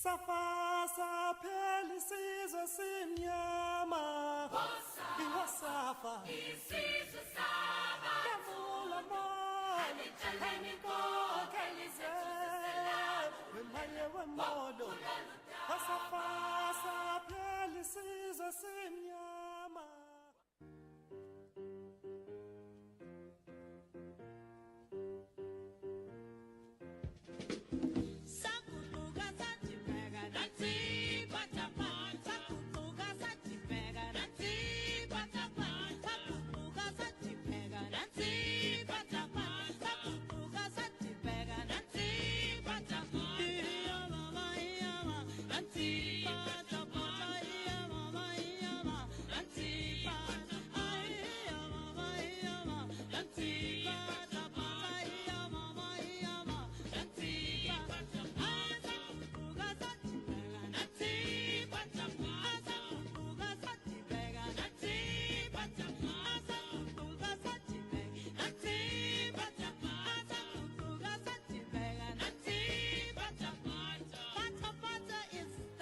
Safasa pelisizo simnyama Iwasafa Isizo saba Kavula mo Kaniko Kalize Wemaye wemodo Safasa pelisizo simnyama.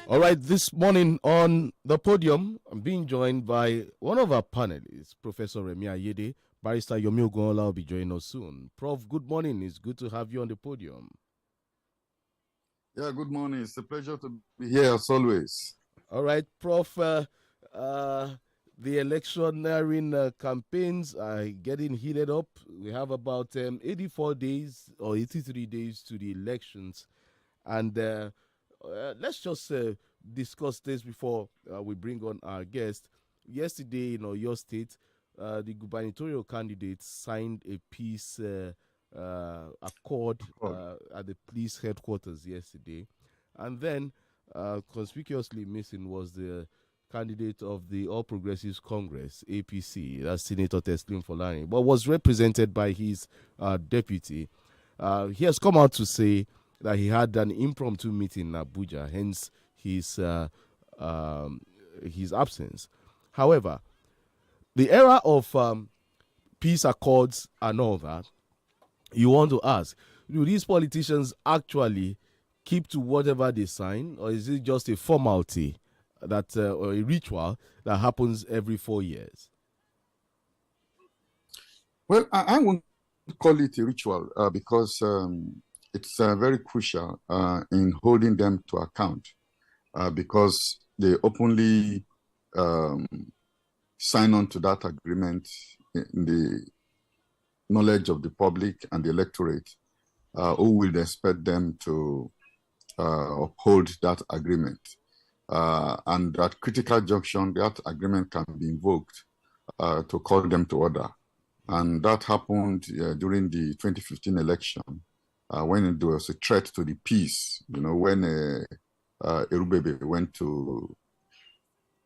All right, this morning on the podium, I'm being joined by one of our panelists, Professor Remi Ayede. Barrister Yomi Ogunla will be joining us soon. Prof, good morning. It's good to have you on the podium. Yeah, good morning. It's a pleasure to be here as always. All right, Prof, the electioneering campaigns are getting heated up. We have about 84 days or 83 days to the elections. And let's just discuss this before we bring on our guest. Yesterday, in your state, the gubernatorial candidates signed a peace accord at the police headquarters yesterday. And then, conspicuously missing was the candidate of the All Progressives Congress, APC, that's Senator Teslim Folani, but was represented by his deputy. He has come out to say that he had an impromptu meeting in Abuja, hence his absence. However, the era of peace accords and all that, you want to ask, do these politicians actually keep to whatever they sign, or is it just a formality that or a ritual that happens every 4 years? Well, I won't call it a ritual because it's very crucial in holding them to account because they openly sign on to that agreement in the knowledge of the public and the electorate who will expect them to uphold that agreement. And at critical junction, that agreement can be invoked to call them to order. And that happened during the 2015 election. When there was a threat to the peace, when Erubebe went to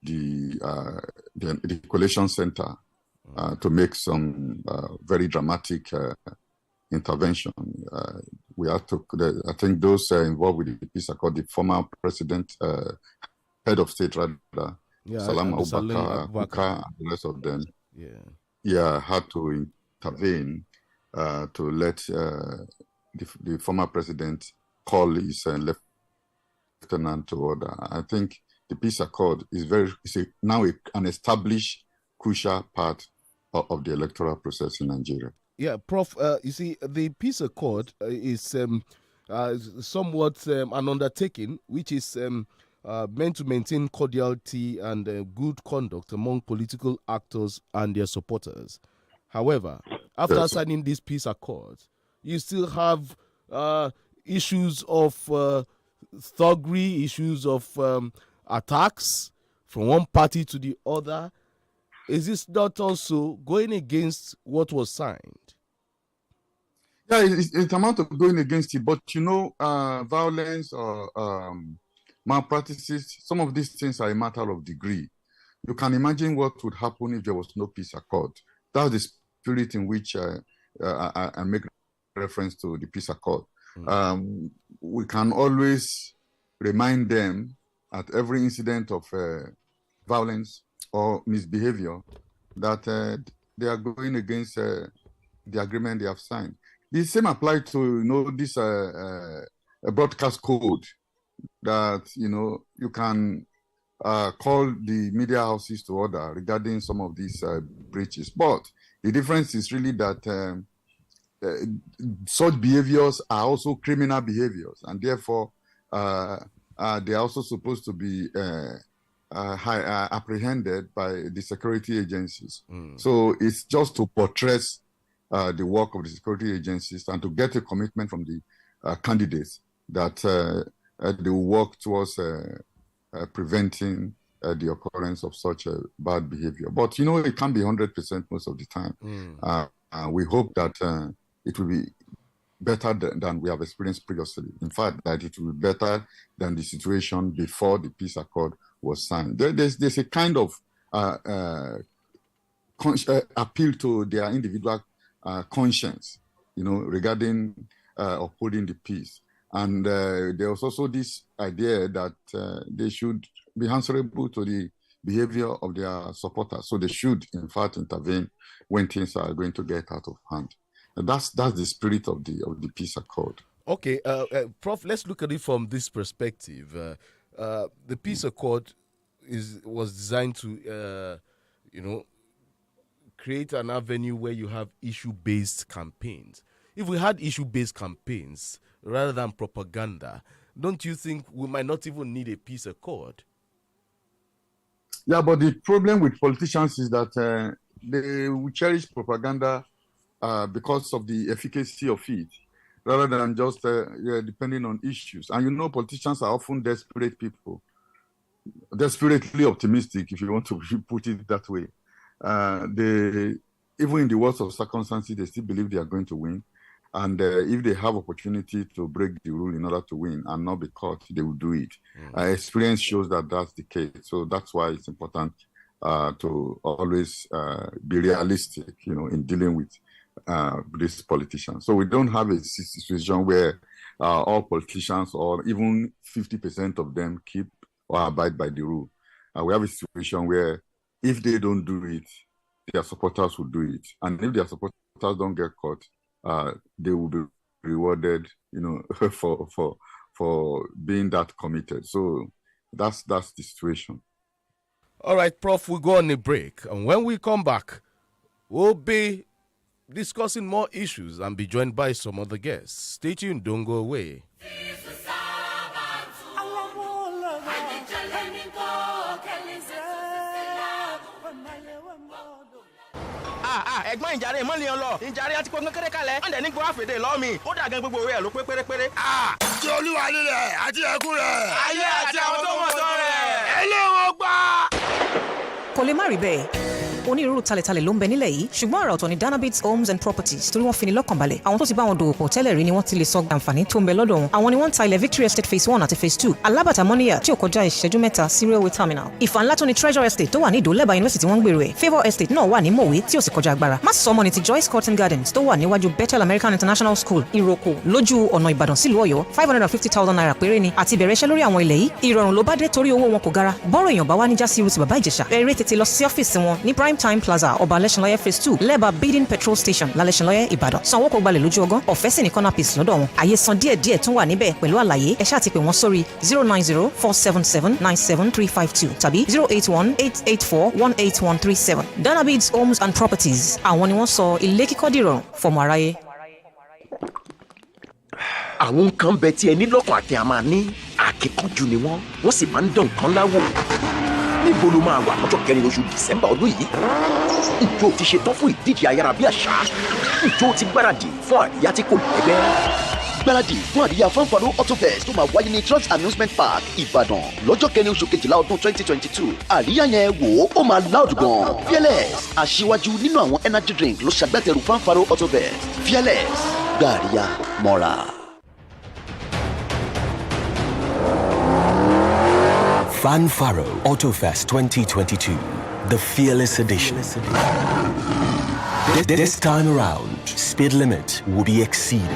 the collation center to make some very dramatic intervention. We had to, I think those involved with the peace accord, the former president, head of state rather, Salam Abubakar, and the rest of them, had to intervene to let the former president call his lieutenant to order. I think the peace accord is now an established crucial part of the electoral process in Nigeria. Yeah, Prof, you see, the peace accord is somewhat an undertaking which is meant to maintain cordiality and good conduct among political actors and their supporters. However, after signing this peace accord, you still have issues of thuggery, issues of attacks from one party to the other. Is this not also going against what was signed? Yeah, it's amount of going against it, but violence or malpractices, some of these things are a matter of degree. You can imagine what would happen if there was no peace accord. That's the spirit in which I make reference to the peace accord. We can always remind them at every incident of violence or misbehavior that they are going against the agreement they have signed. The same applies to this broadcast code that, you can call the media houses to order regarding some of these breaches. But the difference is really that such behaviors are also criminal behaviors, and therefore they are also supposed to be apprehended by the security agencies. So it's just to buttress the work of the security agencies and to get a commitment from the candidates that they will work towards preventing the occurrence of such bad behavior. But, it can't be 100% most of the time. We hope that it will be better than we have experienced previously. In fact, that it will be better than the situation before the peace accord was signed. There's a kind of appeal to their individual conscience, regarding upholding the peace. And there's also this idea that they should be answerable to the behavior of their supporters. So they should, in fact, intervene when things are going to get out of hand. And that's the spirit of the peace accord. Okay, Prof, let's look at it from this perspective. The peace accord was designed to, create an avenue where you have issue-based campaigns. If we had issue-based campaigns rather than propaganda, don't you think we might not even need a peace accord? Yeah, but the problem with politicians is that they will cherish propaganda because of the efficacy of it, rather than just depending on issues. And politicians are often desperate people, desperately optimistic, if you want to put it that way. They, even in the worst of circumstances, they still believe they are going to win. And if they have opportunity to break the rule in order to win and not be caught, they will do it. Experience shows that that's the case. So that's why it's important to always be realistic, in dealing with these politicians. So we don't have a situation where all politicians, or even 50% of them, keep or abide by the rule. We have a situation where if they don't do it, their supporters will do it. And if their supporters don't get caught, they will be rewarded, for being that committed. So that's the situation. All right, Prof, we'll go on a break. And when we come back, we'll be discussing more issues and be joined by some other guests. Stay tuned, don't go away. ẹ̀gbọ́n ìjàre mọ́lẹ̀ ọlọ ìjàre àti pọ́n kékeré kalẹ̀ ọ̀dẹ̀ ní gbọ́ àfẹ́dé lọ́mì ó dà gan gbogbo rẹ̀ ló pé pérépéré. ti olúwa nílẹ̀ àti ẹ̀kú rẹ̀. ayé àti àwọn tó mọ̀ tán rẹ̀. ẹlẹ́wọ̀n gbà. kò lè má rí bẹ́ẹ̀ onírúurú talẹ̀talẹ̀ ló ń bẹ nílẹ̀ yìí ṣùgbọ́n àrà ọ̀tọ̀ ni Danabits Homes and Properties torí wọ́n fi ni lọ́kàn balẹ̀ àwọn tó ti bá wọn dòwò pọ̀ tẹ́lẹ̀ rí ni wọ́n ti lè sọ àǹfààní tó ń bẹ lọ́dọ̀ wọn àwọn ni wọ́n ń ta ilẹ̀ Victory Estate phase 1 àti phase 2 alábàtà mọ́níyà tí ò kọjá ìṣẹ́jú mẹ́ta sí railway terminal ìfà ńlá tó ni Treasure Estate tó wà ní Ìdó-Lẹ́bàá University wọ́n ń gbèrò ẹ̀ Favour Estate náà wà ní Mòwe tí ò sì kọjá agbára má sọ ọmọ ni ti Joyce Cotton Gardens tó wà níwájú Bethel American International School Ìrókò lójú ọ̀nà Ìbàdàn sílùú Ọ̀yọ́ 550,000 naira péré ni àti bẹ̀rẹ̀ iṣẹ́ lórí àwọn ilẹ̀ yìí ìrọ̀rùn ló bá dé torí owó wọn kò gara bọ́rọ̀ èèyàn bá wá níjà sí irú ti bàbá Ìjẹ̀ṣà eré tètè lọ sí ọ́fíìsì wọn ní Prime Time Plaza ọba Alẹ́ṣinlọ́yẹ́ phase 2 lẹ́bàá Bidin petrol station lálẹ́ṣinlọ́yẹ́ Ìbàdàn sanwó kó gbalẹ̀ lójú ọgán ọ̀fẹ́ sì ní corner piece lọ́dọ̀ wọn àyè san díẹ̀díẹ̀ tún wà níbẹ̀ pẹ̀lú àlàyé ẹ ṣáà ti pè wọ́n sórí 090-477-97352 tàbí 081-884-18137 Danabits Homes and Properties àwọn ni wọ́n sọ ilé kíkọ́ dìrọ̀rùn fọmọ aráyé. àwọn nǹkan bẹ tí ẹni lọ́kàn àti àmà ní akíkanjú ni wọ́n sì máa ń dán nǹkan láwò níbo ló máa wà lọ́jọ́ kẹrin oṣù December ọdún yìí ìjọ ti ṣetán fún ìdíje ayárabíàṣá ìjọ ti gbáradì fún àríyá tí kò lẹ́gbẹ́ gbáradì fún àríyá fanfaro autofest tó máa wáyé ní Trans Amusement Park Ìbàdàn lọ́jọ́ kẹrin oṣù kejìlá ọdún 2022 àríyá yẹn wò ó máa loud gan Fearless aṣíwájú nínú àwọn energy drink ló ṣàgbátẹrù fanfaro autofest Fearless gba àríyá mọ́ra. Fanfaro Autofest 2022, the Fearless Edition. This time around, speed limit will be exceeded.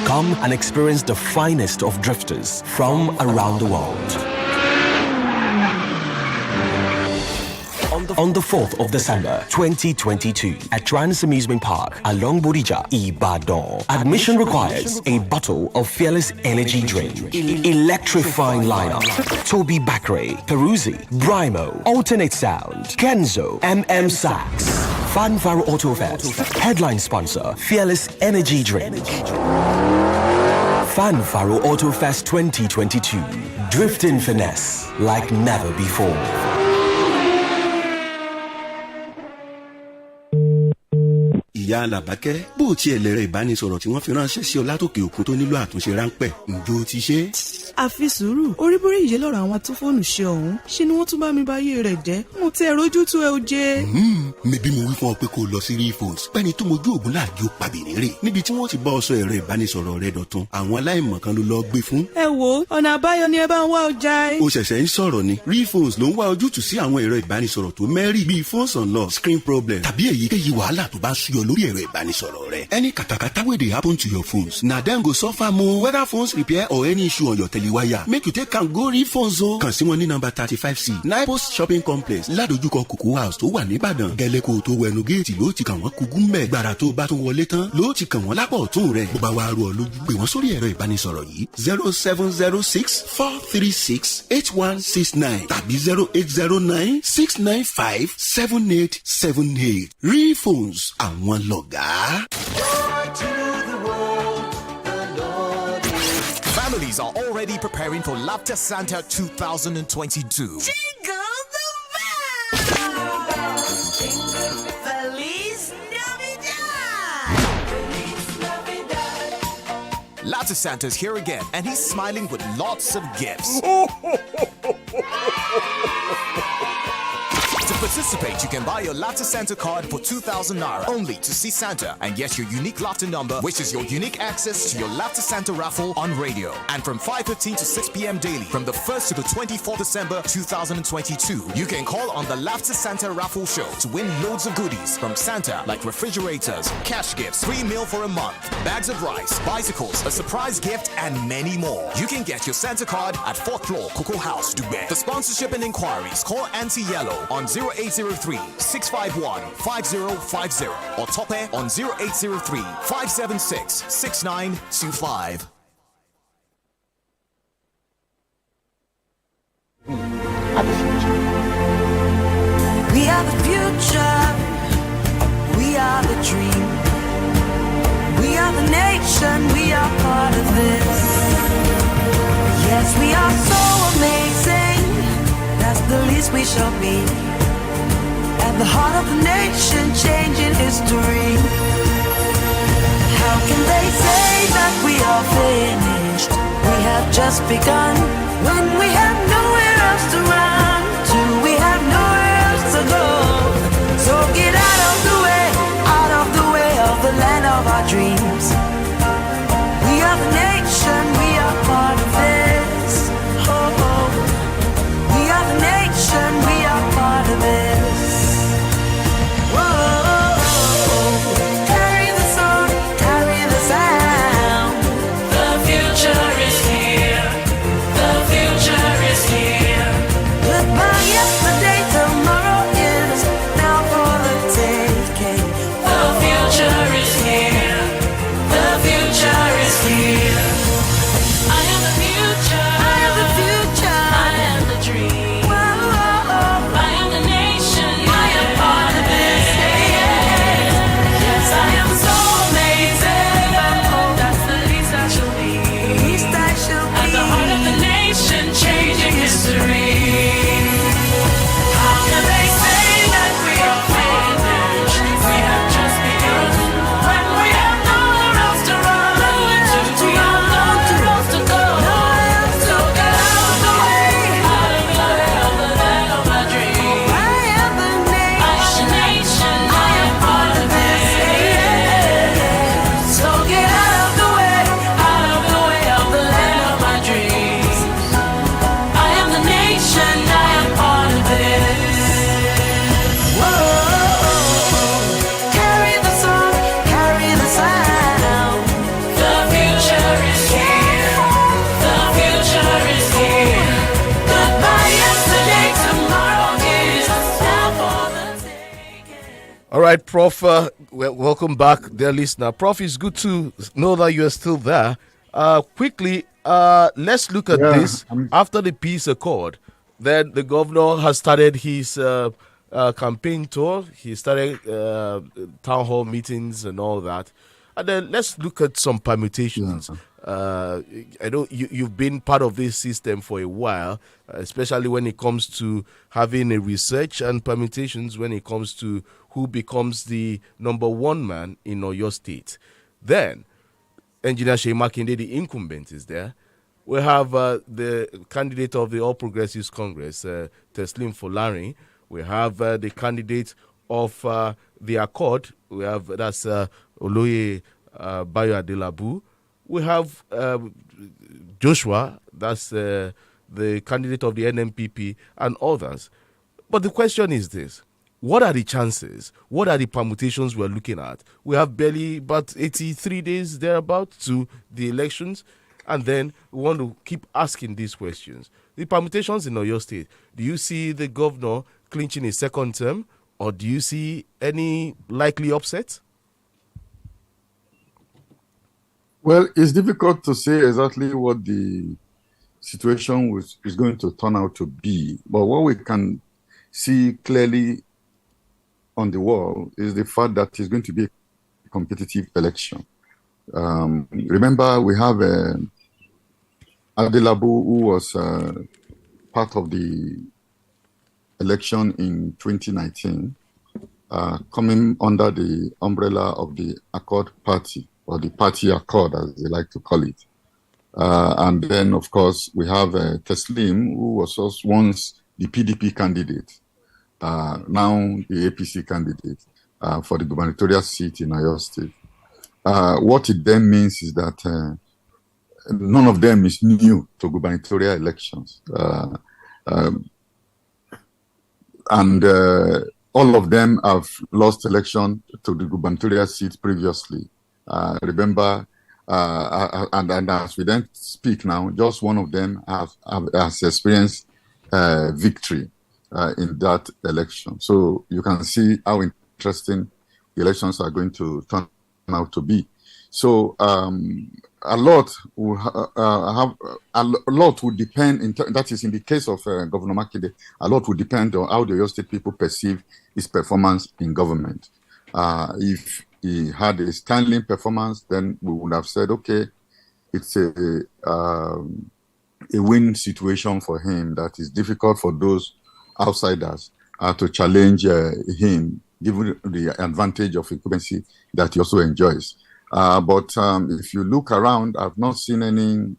Come and experience the finest of drifters from around the world. On the on the 4th of December 2022 at Trans Amusement Park along Bodija, Ibadan. Admission requires a bottle of Fearless Energy Drink. Electrifying lineup: Toby Bakre, Peruzzi, Brymo, Alternate Sound, Kenzo, MM Sax, Fanfare Autofest. Headline sponsor: Fearless Energy Drink. Fanfare Autofest 2022. Drifting finesse like never before. Ìyá Alábàkẹ́, bó tiẹ̀ lẹ̀rẹ̀ ìbánisọ̀rọ̀ tí wọ́n fi ránṣẹ́ sí ọ látòkè òkun tó nílò àtúnṣe ráńpẹ́, ǹjọ́ ti ṣe? àfi sùúrù oríborí ìyé lọ́rọ̀ àwọn tó fóònù ṣe ọ̀hún ṣe ni wọ́n tún bá mi bá yé rẹ̀ jẹ́ mo tẹ rojú tú ẹ o jẹ́. Mebí mo wí fún ọ pé kó o lọ sí Reephones pẹ́ni tó mojú ògùn láàjò pàbínírè níbi tí wọ́n ti bá ọ sọ ẹ̀rọ ìbánisọ̀rọ̀ rẹ dọ̀tun àwọn aláìmọ̀kan ló lọ gbé fún. ẹ wo ọ̀nà àbáyọ ni ẹ bá ń wá ọjà ẹ. O ṣẹ̀ṣẹ̀ ń sọ̀rọ̀ ni Reephones ló ń wá ojútùú sí àwọn ẹ̀rọ ìbánisọ̀rọ̀ tó mẹ́rì bíi phones unlocked, screen problem tàbí èyíkéyìí wàhálà tó bá ń súyọ lórí ẹ̀rọ ìbánisọ̀rọ̀ rẹ. Any katakata wey dey happen to your phones na dem go suffer mo whether phones repair or any issue on your telewire make you take am go Reephones o. Kàn sí wọn ní number 35C Nipos Shopping Complex ládojúkọ Cocoa House tó wà níbàdàn. Gẹ́lẹ́ kó o tó wẹnu géètì ló ti kàn wọ́n kúgú mbẹ̀. Gbàrà tó bá tún wọlé tán ló ti kàn wọ́n lápá ọ̀tún rẹ̀. Bó bá wá rú ọ lójú pé wọ́n sórí ẹ̀rọ ìbánisọ̀rọ̀ yìí 0706-436-8169 tàbí 0809-695-7878. Reephones àwọn lọ̀gá. Families are already preparing for Laughter Santa 2022. Jingle the bell! Feliz Navidad! Feliz Navidad! Laughter Santa's here again, and he's smiling with lots of gifts. To participate, you can buy your Laughter Santa card for 2,000 Naira only to see Santa and get your unique laughter number, which is your unique access to your Laughter Santa raffle on radio. And from 5:15 to 6 p.m. daily, from the 1st to the 24th December 2022, you can call on the Laughter Santa raffle show to win loads of goodies from Santa, like refrigerators, cash gifts, free meal for a month, bags of rice, bicycles, a surprise gift, and many more. You can get your Santa card at 4th floor, Cocoa House, Dubai. For sponsorship and inquiries, call INT'L on 0803-651-5050 or Tope on 0803-576-6925. We are the future. We are the dream. We are the nation. We are part of this. Yes, we are so amazing. That's the least we shall be. At the heart of the nation, changing history. How can they say that we are finished? We have just begun. When we have nowhere else to run to, we have nowhere else to go. So get out of the way of the land of our dreams. We are the nation, we are part of this. Oh, oh. We are the nation, we are part of this. Whoa, carry the song, carry the sound. The future is here. The future is here. Goodbye yesterday, tomorrow is now for the taking. The future is here. right, Prof. Welcome back, dear listener. Prof, it's good to know that you are still there. Quickly, let's look at this. After the peace accord, then the governor has started his campaign tour. He started town hall meetings and all that. And then let's look at some permutations. I know you've been part of this system for a while, especially when it comes to having a research and permutations when it comes to who becomes the number one man in Oyo State. Then, Engineer Shey Makinde, the incumbent, is there. We have the candidate of the All Progressives Congress, Teslim Folarin. We have the candidate of the Accord. We have, that's Oloye Bayo Adelabu. We have Joshua, that's the candidate of the NMPP, and others. But the question is this. What are the chances? What are the permutations we're looking at? We have barely about 83 days thereabout to the elections, and then we want to keep asking these questions. The permutations in Oyo State, do you see the governor clinching a second term, or do you see any likely upset? Well, it's difficult to say exactly what the situation is going to turn out to be. But what we can see clearly on the wall is the fact that it's going to be a competitive election. Remember, we have Adelabu, who was part of the election in 2019, coming under the umbrella of the Accord Party, or the Party Accord, as they like to call it. And then, of course, we have Teslim, who was also once the PDP candidate, now the APC candidate for the gubernatorial seat in Oyo State. What it then means is that none of them is new to gubernatorial elections. And all of them have lost election to the gubernatorial seat previously. Remember, and as we then speak now, just one of them has experienced victory in that election. So you can see how interesting the elections are going to turn out to be. So a lot will depend. That is in the case of Governor Makinde. A lot will depend on how the Oyo State people perceive his performance in government. If he had a standing performance, then we would have said, okay, it's a win situation for him that is difficult for those outsiders to challenge him, given the advantage of incumbency that he also enjoys. But if you look around, I've not seen any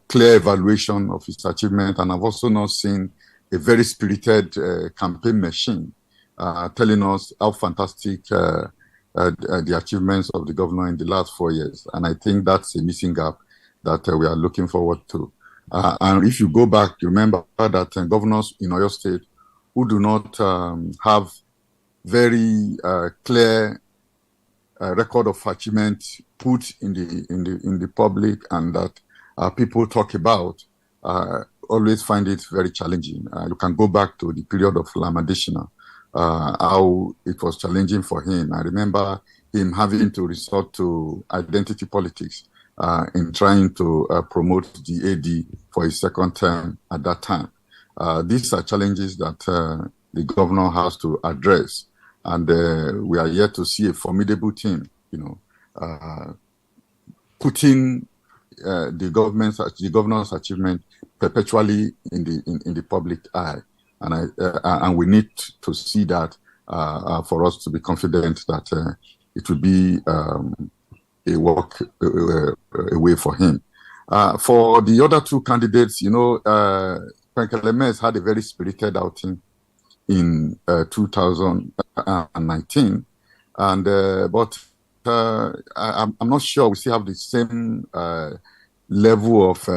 clear evaluation of his achievement, and I've also not seen a very spirited campaign machine telling us how fantastic the achievements of the governor in the last 4 years. And I think that's a missing gap that we are looking forward to. And if you go back, you remember that governors in Oyo State who do not have very clear record of achievement put in the public and that people talk about, always find it very challenging. You can go back to the period of Lamadishina, how it was challenging for him. I remember him having to resort to identity politics in trying to promote the AD for his second term at that time. These are challenges that the governor has to address. And we are yet to see a formidable team, putting the governor's achievement perpetually in the public eye, and we need to see that for us to be confident that it will be a walk away for him. For the other two candidates, Penkelemes had a very spirited outing in 2019, but I'm not sure we still have the same level of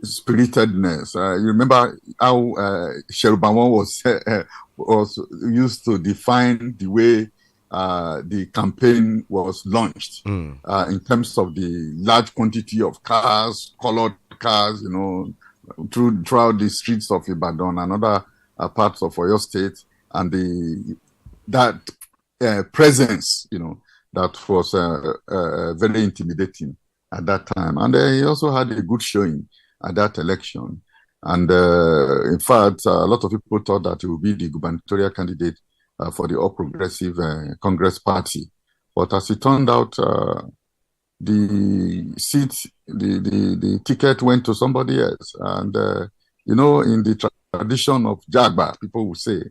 spiritedness. You remember how Sherubawan was used to define the way the campaign was launched in terms of the large quantity of cars, colored cars, throughout the streets of Ibadan and other parts of Oyo State, and that presence, that was very intimidating at that time. And he also had a good showing at that election. And in fact, a lot of people thought that he would be the gubernatorial candidate for the All Progressive Congress Party. But as it turned out, the seat, the ticket went to somebody else. And, in the tradition of Jagba, people would say,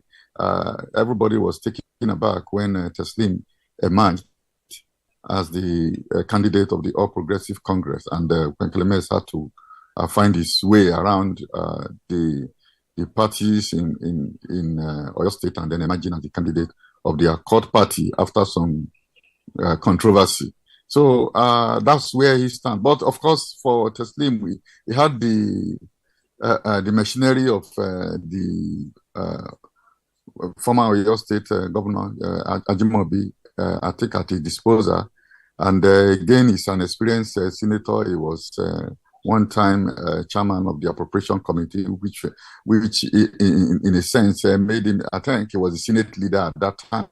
everybody was taken aback when Teslim emerged as the candidate of the All Progressive Congress. And Kwenkelemes had to find his way around the parties in Oyo State, and then emerging as the candidate of the Accord Party after some controversy. So that's where he stands. But of course, for Teslim, he had the machinery of the former Oyo State Governor Ajimobi, I think, at his disposal. And again, he's an experienced senator. He was one time chairman of the Appropriation Committee, which in a sense made him, I think he was a Senate leader at that time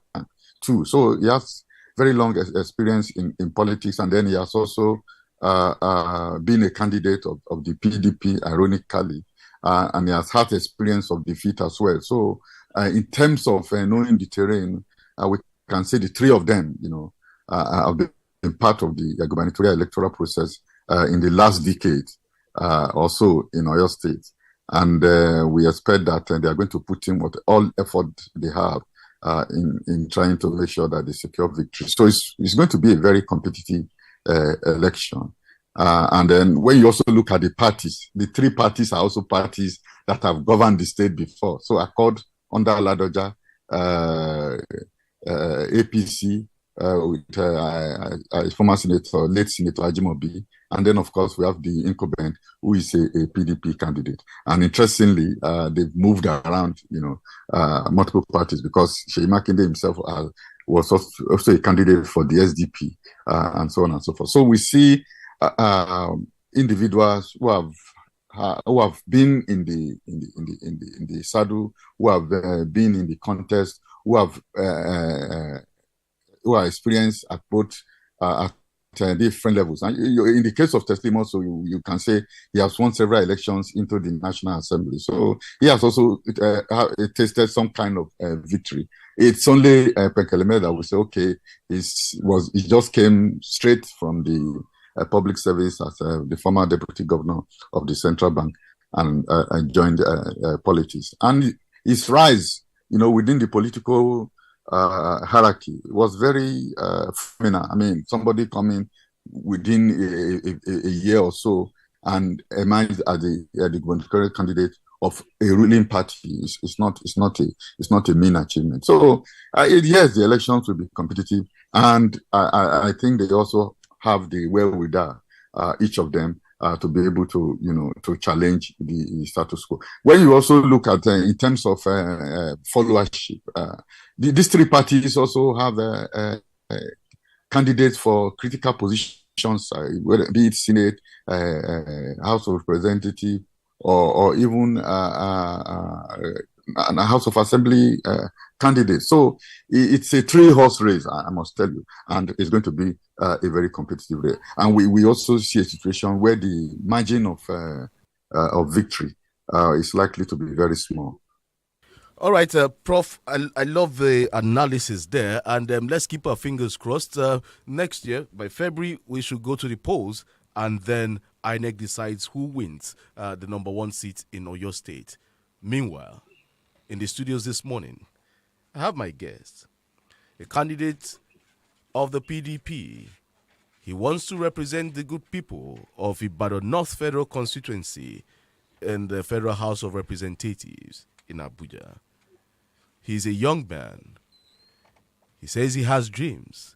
too. So he has very long experience in politics, and then he has also been a candidate of the PDP, ironically, and he has had experience of defeat as well. So in terms of knowing the terrain, we can say the three of them, have been part of the gubernatorial electoral process in the last decade or so in Oyo State. And we expect that they are going to put in all effort they have in trying to make sure that they secure victory. So it's going to be a very competitive election. And then when you also look at the parties, the three parties are also parties that have governed the state before. So Accord under Ladoja, APC with former Senator, late Senator Ajimobi, and then of course we have the incumbent who is a PDP candidate. And interestingly, they've moved around, multiple parties, because Seyi Makinde himself was also a candidate for the SDP, and so on and so forth. So we see individuals who have been in the saddle, who have been in the contest, who are experienced at both at different levels. And in the case of Teslim also, you can say he has won several elections into the National Assembly. So he has also tasted some kind of victory. It's only Kwenkelemes that will say, okay, he just came straight from the public service as the former deputy governor of the central bank, and joined politics. And his rise, within the political hierarchy was very phenomenal. I mean, somebody coming within a year or so and emerged as the gubernatorial candidate of a ruling party is not a mean achievement. So yes, the elections will be competitive, and I think they also have the wherewithal, each of them, to be able to to challenge the status quo. When you also look at in terms of followership, these three parties also have candidates for critical positions, whether be it Senate, House of Representatives, or even a House of Assembly candidate. So it's a three-horse race, I must tell you, and it's going to be a very competitive race. And we also see a situation where the margin of victory is likely to be very small. All right, Prof, I love the analysis there, and let's keep our fingers crossed. Next year, by February, we should go to the polls, and then INEC decides who wins the number one seat in Oyo State. Meanwhile, in the studios this morning, I have my guest, a candidate of the PDP. He wants to represent the good people of Ibadan North Federal Constituency in the Federal House of Representatives in Abuja. He's a young man. He says he has dreams.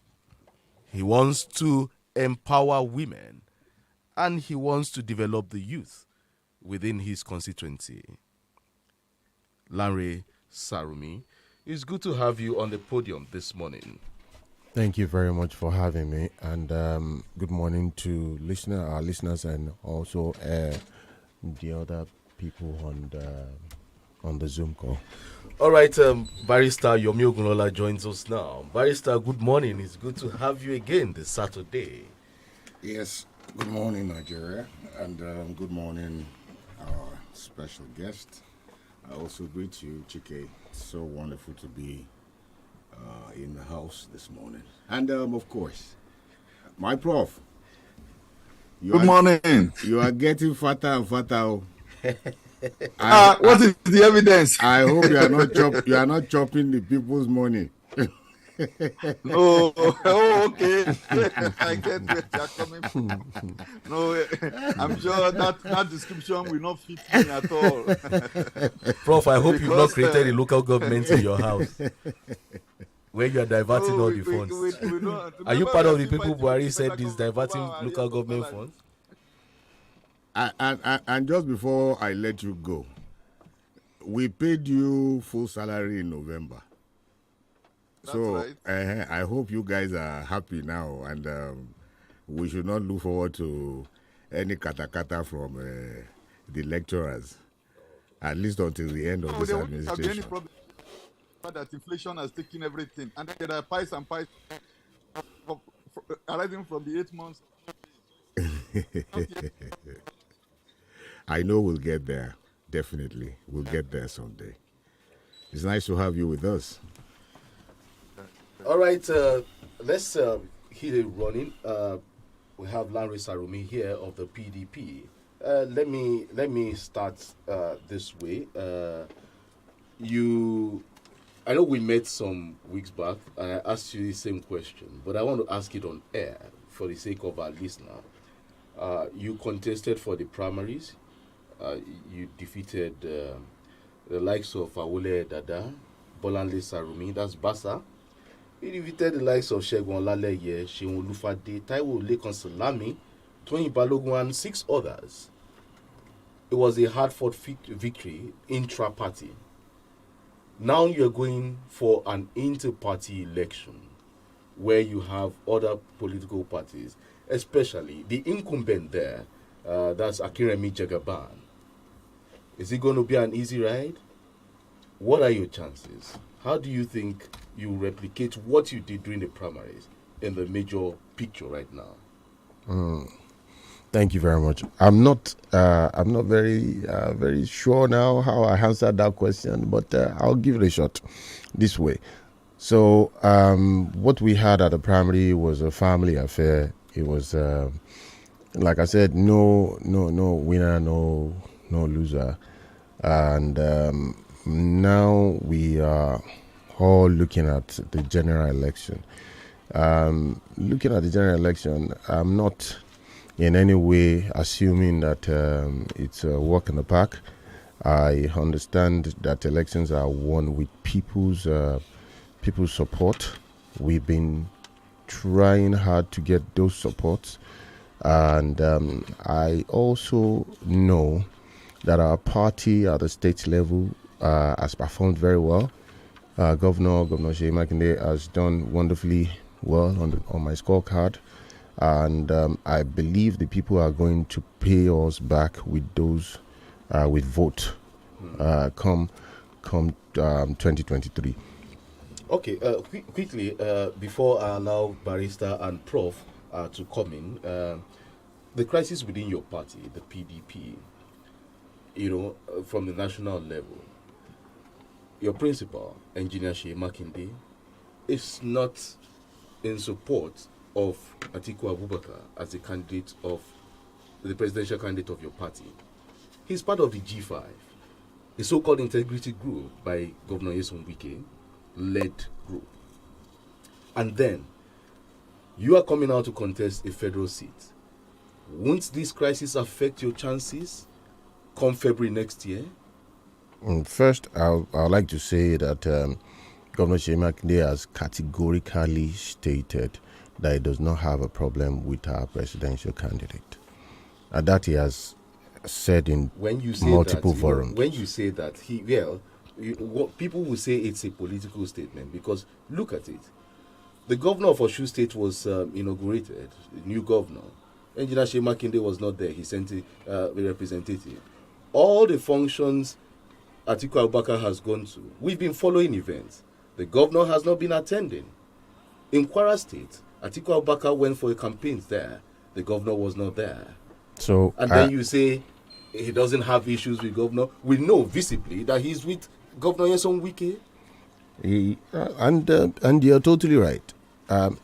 He wants to empower women, and he wants to develop the youth within his constituency. Lanre Sarumi, it's good to have you on the podium this morning. Thank you very much for having me, and good morning to our listeners, and also the other people on the Zoom call. All right, Barrister Yomi Ogunola joins us now. Barrister, good morning. It's good to have you again this Saturday. Yes, good morning, Nigeria, and good morning, our special guest. I also greet you, Chike. It's so wonderful to be in the house this morning. And, of course, my prof. Good morning. You are getting fatter and fatter. What is the evidence? I hope you are not chopping the people's money. No. Okay. I get where you're coming from. No, I'm sure that description will not fit me at all. Prof, I hope you've not created a local government in your house where you are diverting all the funds. Are you part of the people Buhari said is diverting local government funds? And just before I let you go, we paid you full salary in November. That's right. I hope you guys are happy now, and we should not look forward to any kata from the lecturers, at least until the end of this administration. Any problem that inflation has taken everything, and there are pies and pies arising from the 8 months. I know we'll get there. Definitely. We'll get there someday. It's nice to have you with us. All right, let's hit it running. We have Lanre Sarumi here of the PDP. Let me start this way. I know we met some weeks back, and I asked you the same question, but I want to ask it on air for the sake of our listener. You contested for the primaries. You defeated the likes of Awole Dada, Bolanle Sarumi, that's Basa. You defeated the likes of Segun Olaleye, Seun Olufade, Taiwo Lekan Salami, Toyin Balogun, and 6 others. It was a hard-fought victory intra-party. Now you're going for an inter-party election where you have other political parties, especially the incumbent there, that's Akinremi Jagaban. Is it going to be an easy ride? What are your chances? How do you think you replicate what you did during the primaries in the major picture right now? Thank you very much. I'm not very sure now how I answered that question, but I'll give it a shot this way. So what we had at the primary was a family affair. It was, like I said, no winner, no loser. And now we are all looking at the general election. Looking at the general election, I'm not in any way assuming that it's a walk in the park. I understand that elections are won with people's support. We've been trying hard to get those supports, and I also know that our party at the state level has performed very well. Governor Sheyi Makinde has done wonderfully well on my scorecard, and I believe the people are going to pay us back with those with vote come 2023. Okay, quickly before I allow Barrister and Prof to come in, the crisis within your party, the PDP, from the national level, your principal, Engineer Sheyi Makinde, is not in support of Atiku Abubakar as the candidate of the presidential candidate of your party. He's part of the G5, a so-called integrity group by Governor Nyesom Wike led group. And then you are coming out to contest a federal seat. Won't this crisis affect your chances come February next year? First, I'd like to say that Governor Sheyi Makinde has categorically stated that he does not have a problem with our presidential candidate. And that he has said in multiple forums. When you say that, people will say it's a political statement, because look at it. The governor of Osun State was inaugurated, the new governor. Engineer Sheyi Makinde was not there. He sent a representative. All the functions Atiku Abubakar has gone to. We've been following events. The governor has not been attending. In Kwara State, Atiku Abubakar went for a campaign there. The governor was not there. So, and then you say he doesn't have issues with governor. We know visibly that he's with Governor Nyesom Wike. And you're totally right.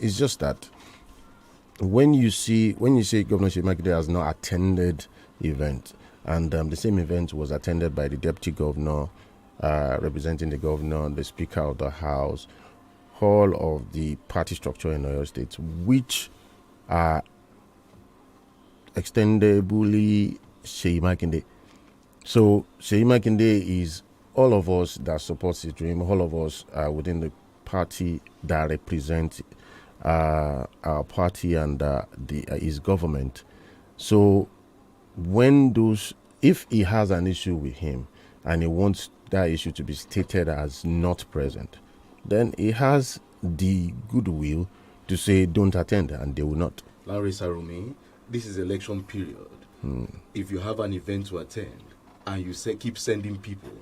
It's just that when you say Governor Seyi Makinde has not attended event, and the same event was attended by the deputy governor, representing the governor, the speaker of the house, all of the party structure in Oyo State, which are extendably Seyi Makinde. So Seyi Makinde is all of us that supports his dream, all of us within the party that represent our party and his government. So if he has an issue with him and he wants that issue to be stated as not present, then he has the goodwill to say don't attend, and they will not. Larry Sarumi, this is election period. If you have an event to attend and you keep sending people,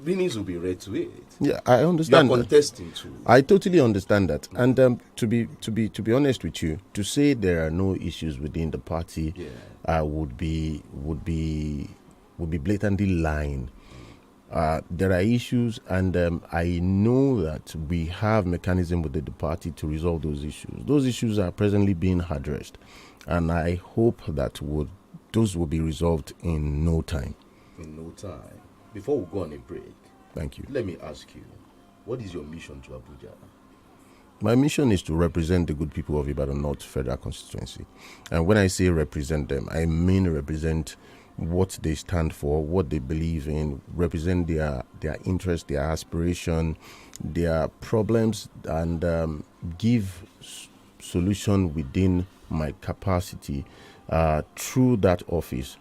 meanings will be read to it. Yeah, I understand. You are contesting too. I totally understand that. And to be honest with you, to say there are no issues within the party would be blatantly lying. There are issues, and I know that we have mechanism within the party to resolve those issues. Those issues are presently being addressed, and I hope that those will be resolved in no time. In no time. Before we go on a break, thank you. Let me ask you, what is your mission to Abuja? My mission is to represent the good people of Ibadan North Federal Constituency. And when I say represent them, I mean represent what they stand for, what they believe in, represent their interest, their aspiration, their problems, and give solution within my capacity through that office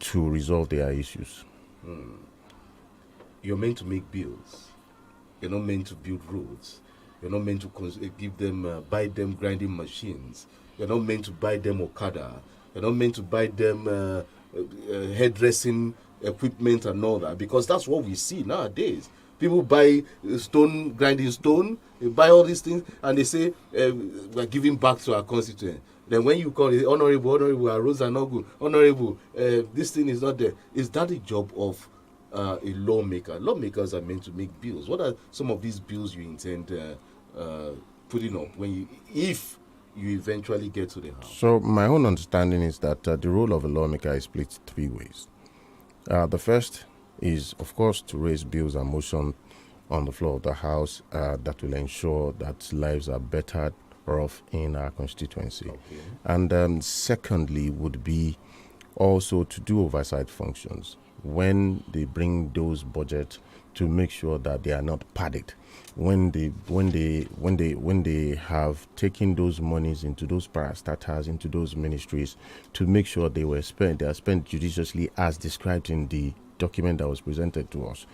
to resolve their issues. You're meant to make bills. You're not meant to build roads. You're not meant to give them, buy them grinding machines. You're not meant to buy them Okada. You're not meant to buy them hairdressing equipment and all that, because that's what we see nowadays. People buy grinding stone, they buy all these things, and they say we're giving back to our constituent. Then when you call it, honorable, our roads are not good, honorable, this thing is not there. Is that a job of a lawmaker? Lawmakers are meant to make bills. What are some of these bills you intend putting up if you eventually get to the house? So my own understanding is that the role of a lawmaker is split three ways. The first is, of course, to raise bills and motion on the floor of the House that will ensure that lives are better off in our constituency. Okay. And secondly would be also to do oversight functions when they bring those budgets, to make sure that they are not padded. When they have taken those monies into those parastatals, into those ministries, to make sure they are spent judiciously as described in the document that was presented to us.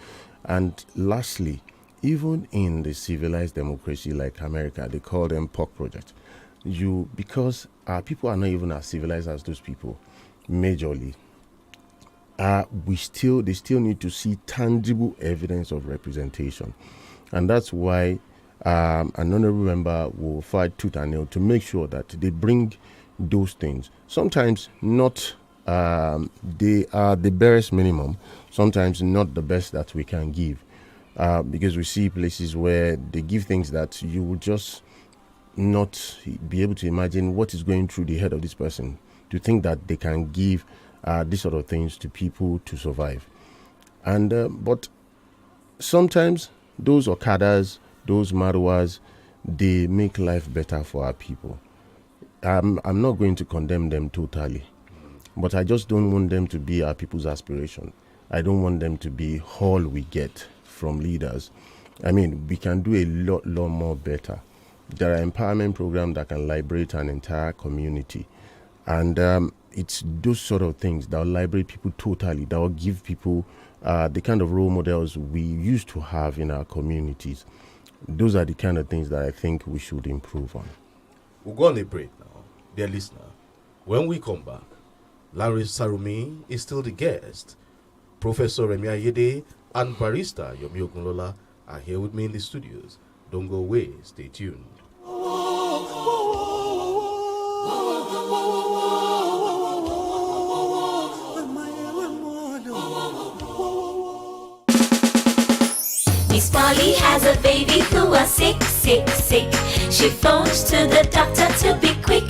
And lastly, even in the civilized democracy like America, they call them POC projects. Because our people are not even as civilized as those people, majorly. They still need to see tangible evidence of representation. And that's why an honorable member will fight tooth and nail to make sure that they bring those things. Sometimes not they are the barest minimum, sometimes not the best that we can give. Because we see places where they give things that you would just not be able to imagine what is going through the head of this person to think that they can give these sort of things to people to survive. And but sometimes those Okadas, those Marwas, they make life better for our people. I'm not going to condemn them totally, but I just don't want them to be our people's aspiration. I don't want them to be all we get from leaders. I mean, we can do a lot more better. There are empowerment programs that can liberate an entire community. And it's those sort of things that will liberate people totally, that will give people the kind of role models we used to have in our communities. Those are the kind of things that I think we should improve on. We'll go on a break now, dear listener. When we come back, Larry Sarumi is still the guest. Professor Remi Ayede and Barrister Yomi Ogunlola are here with me in the studios. Don't go away, stay tuned. Miss Polly has a baby who was sick. She phones to the doctor to be quick.